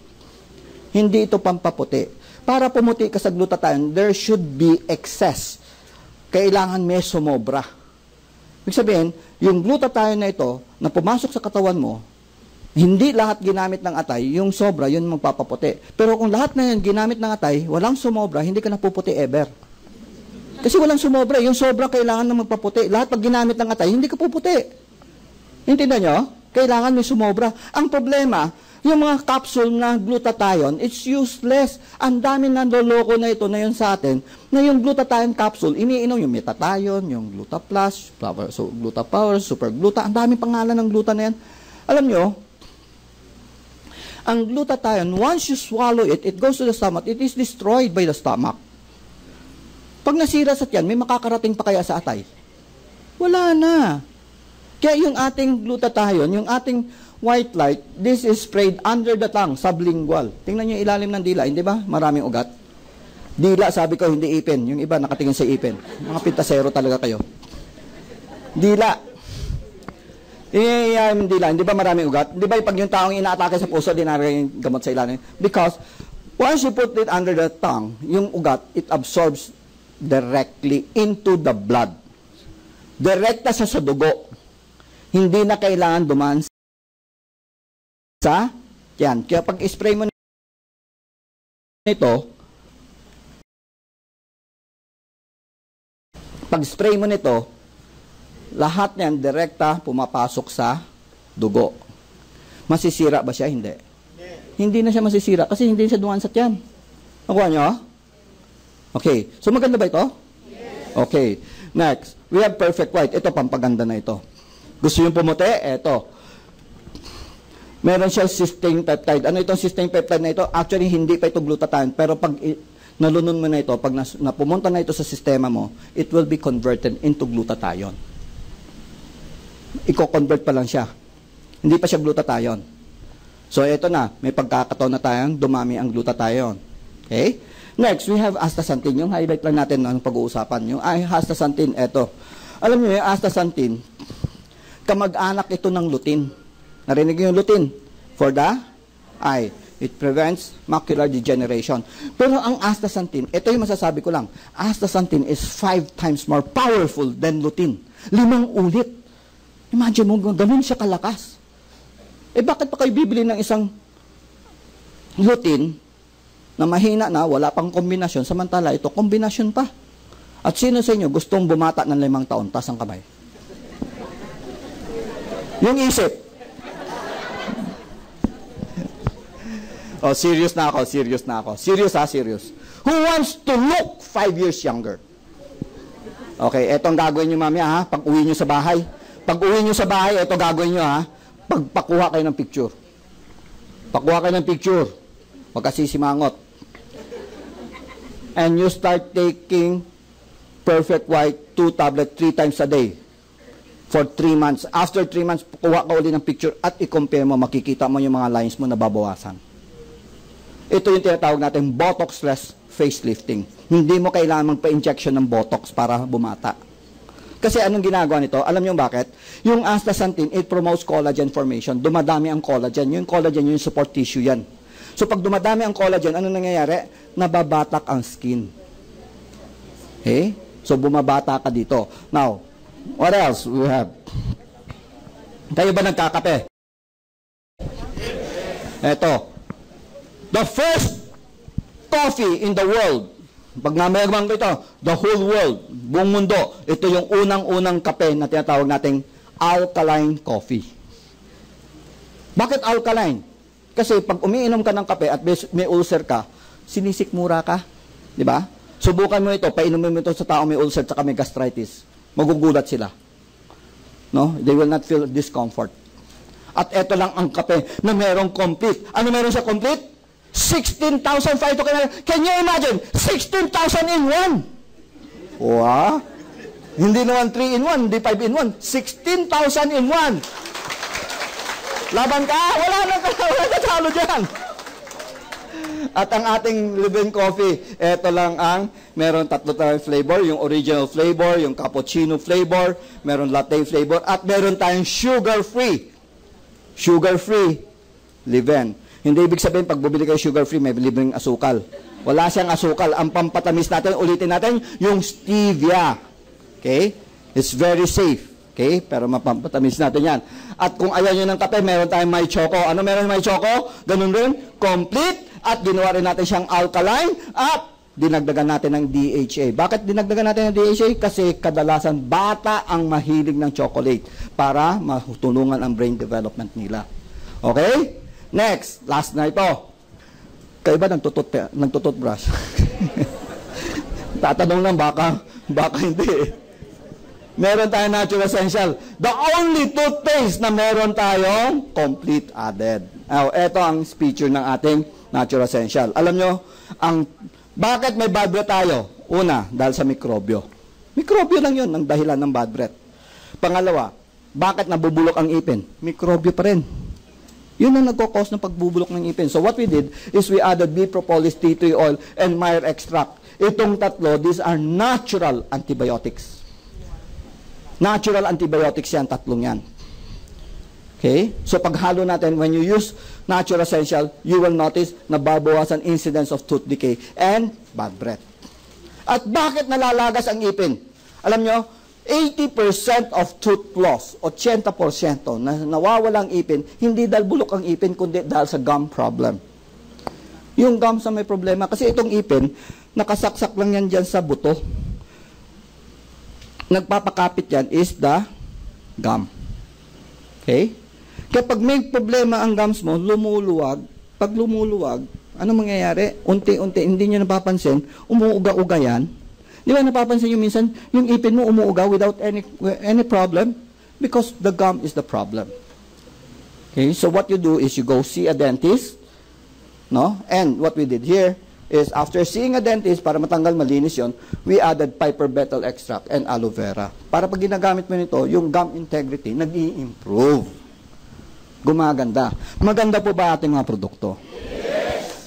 Hindi ito pampaputi. Para pumuti ka sa glutathione, there should be excess. Kailangan may sumobra. Ibig sabihin, yung glutathione na ito, na pumasok sa katawan mo, Hindi lahat ginamit ng atay, yung sobra, yun magpapaputi. Pero kung lahat na yun ginamit ng atay, walang sumobra, hindi ka napuputi ever. Kasi walang sumobra. Yung sobra kailangan na magpaputi. Lahat pag ginamit ng atay, hindi ka puputi. Intindihan nyo? Kailangan may sumobra. Ang problema, yung mga capsule na glutathione, it's useless. Ang dami nandoloko na ito na yun sa atin, na yung glutathione capsule, iniinom yung metathione, yung glutaplus, glutapower, supergluta, ang daming pangalan ng gluta na yan. Alam nyo, ang glutathione, once you swallow it, it goes to the stomach, it is destroyed by the stomach. Pag nasira sa tiyan, may makakarating pa kaya sa atay? Wala na. Kaya yung ating glutathione, yung ating white light, this is sprayed under the tongue, sublingual. Tingnan nyo yung ilalim ng dila, hindi ba? Maraming ugat. Dila, sabi ko, hindi ipin. Yung iba, nakatingin sa ipin. Mga pintasero talaga kayo. Dila. Yung dila, hindi ba maraming ugat? Hindi ba pag yung taong inaatake sa puso, dinaragay yung gamot sa ilalim? Because, once you put it under the tongue, yung ugat, it absorbs directly into the blood. Direkta sa dugo. Hindi na kailangan dumaan sa yan. Kaya pag spray mo nito, pag spray mo nito, lahat niyan direkta pumapasok sa dugo. Masisira ba siya? Hindi. Hindi na siya masisira kasi hindi siya dumaan sa tiyan. Nakuha nyo? Okay. So maganda ba ito? Yes. Okay. Next, we have perfect white. Ito, pampaganda na ito. Gusto yung pumuti? Ito. Meron siya cysteine peptide. Ano itong cysteine peptide na ito? Actually, hindi pa ito glutathione. Pero pag nalunon mo na ito, pag napumunta na ito sa sistema mo, it will be converted into glutathione. Iko-convert pa lang siya. Hindi pa siya glutathione. So, ito na. May pagkakataon na tayong dumami ang glutathione. Okay? Next, we have astaxanthin. Yung highlight lang natin ng pag-uusapan. Yung astaxanthin, ito. Alam niyo yung astaxanthin, kamag-anak ito ng lutein. Narinig niyo yung lutein? For the eye. It prevents macular degeneration. Pero ang astaxanthin, ito yung masasabi ko lang, astaxanthin is 5 times more powerful than lutein. 5 ulit. Imagine mo, ganun siya kalakas. Eh bakit pa kayo bibili ng isang lutein na mahina na, wala pang kombinasyon, samantala ito, kombinasyon pa. At sino sa inyo gustong bumata ng 5 taon, taas ang kamay? Yung isip. Oh, serious na ako. Serious ha, serious. Who wants to look 5 years younger? Okay, etong gagawin nyo mamaya ha, pag uwi nyo sa bahay. Pag uwi nyo sa bahay, eto gagawin nyo ha, pagpakuha kayo ng picture. Pakuha kayo ng picture. Huwag kasi simangot. And you start taking Perfect White 2 tablet 3 times a day for 3 months. After 3 months, kuha ka uli ng picture at i-compare mo, makikita mo yung mga lines mo na babawasan. Ito yung tinatawag natin Botox-less facelifting. Hindi mo kailangan magpa-injection ng Botox para bumata. Kasi anong ginagawa nito? Alam niyo bakit? Yung astaxanthin, it promotes collagen formation. Dumadami ang collagen. Yung collagen, yung support tissue yan. So pag dumadami ang collagen, ano nangyayari? Nababatak ang skin. Okay? So bumabata ka dito. Now, what else we have? Kayo ba nagkakape? Ito. The first coffee in the world. Pag namayagman ko ito, the whole world, buong mundo, ito yung unang-unang kape na tinatawag nating alkaline coffee. Bakit alkaline? Kasi pag umiinom ka ng kape at may ulcer ka, sinisikmura ka. Di ba? Subukan mo ito, painumin mo ito sa tao may ulcer at may gastritis. Magugulat sila. No? They will not feel discomfort. At ito lang ang kape na merong complete. Ano meron sa complete? 16,000 phytochemicals. Can you imagine? 16,000 in one. Wow. Hindi naman 3 in 1, hindi 5 in 1. 16,000 in one. Laban ka? Wala na talo dyan. At ang ating Live Coffee, ito lang ang, meron 3 tayong flavor, yung original flavor, yung cappuccino flavor, meron latte flavor, at meron tayong sugar-free. Sugar-free, Live. Hindi ibig sabihin, pag bumili kayo sugar-free, may libreng asukal. Wala siyang asukal. Ang pampatamis natin, ulitin natin, yung stevia. Okay? It's very safe. Okay? Pero mapapatamis natin yan. At kung ayaw nyo ng kape, meron tayong may choco. Ano meron may choco? Ganun rin, complete. At ginawa rin natin siyang alkaline. At dinagdagan natin ng DHA. Bakit dinagdagan natin ng DHA? Kasi kadalasan bata ang mahilig ng chocolate para matulungan ang brain development nila. Okay? Next, last na ito. Kayo ba nagtututbrush? Tatanong lang, baka hindi. Meron tayong Natural Essential. The only toothpaste na meron tayong complete added. Ito ang feature ng ating Natural Essential. Alam nyo, bakit may bad breath tayo? Una, dahil sa mikrobyo. Mikrobyo lang yun ang dahilan ng bad breath. Pangalawa, bakit nabubulok ang ipin? Mikrobyo pa rin. Yun ang nagkakos ng pagbubulok ng ipin. So what we did is we added bee propolis, tea tree oil, and myrrh extract. Itong tatlo, these are natural antibiotics. Natural antibiotics yan, tatlong yan. Okay? So paghalo natin, when you use Natural Essential, you will notice na babawasan incidence of tooth decay and bad breath. At bakit nalalagas ang ipin? Alam nyo, 80% of tooth loss, 80% na nawawala ang ipin, hindi dahil bulok ang ipin, kundi dahil sa gum problem. Yung gums na may problema, kasi itong ipin, nakasaksak lang yan dyan sa buto. Nagpapakapit yan is the gum. Okay? Kapag may problema ang gums mo, lumuluwag. Pag lumuluwag, ano mangyayari? Unti-unti, hindi nyo napapansin, umuuga-uga yan. Di ba napapansin nyo minsan, yung ipin mo umuuga without any problem? Because the gum is the problem. Okay, so what you do is you go see a dentist, no? And what we did here is after seeing a dentist, para matanggal malinis yon, we added piper betel extract and aloe vera. Para pag ginagamit mo nito, yung gum integrity nag-i-improve. Gumaganda. Maganda po ba ating mga produkto?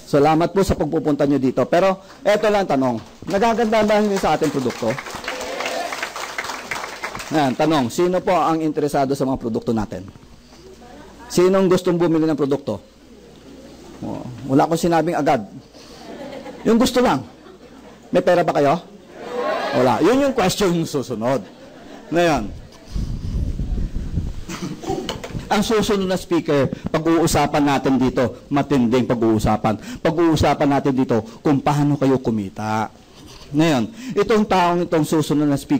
Salamat po sa pagpupunta nyo dito. Pero, eto lang tanong. Nagaganda ba nyo sa ating produkto? Ayan, tanong. Sino po ang interesado sa mga produkto natin? Sinong gustong bumili ng produkto? Oh, wala akong sinabing agad. Yung gusto lang. May pera ba kayo? Wala. Yun yung question yung susunod. Ngayon, ang susunod na speaker, pag-uusapan natin dito, matinding pag-uusapan. Pag-uusapan natin dito kung paano kayo kumita. Ngayon, itong taong itong susunod na speaker,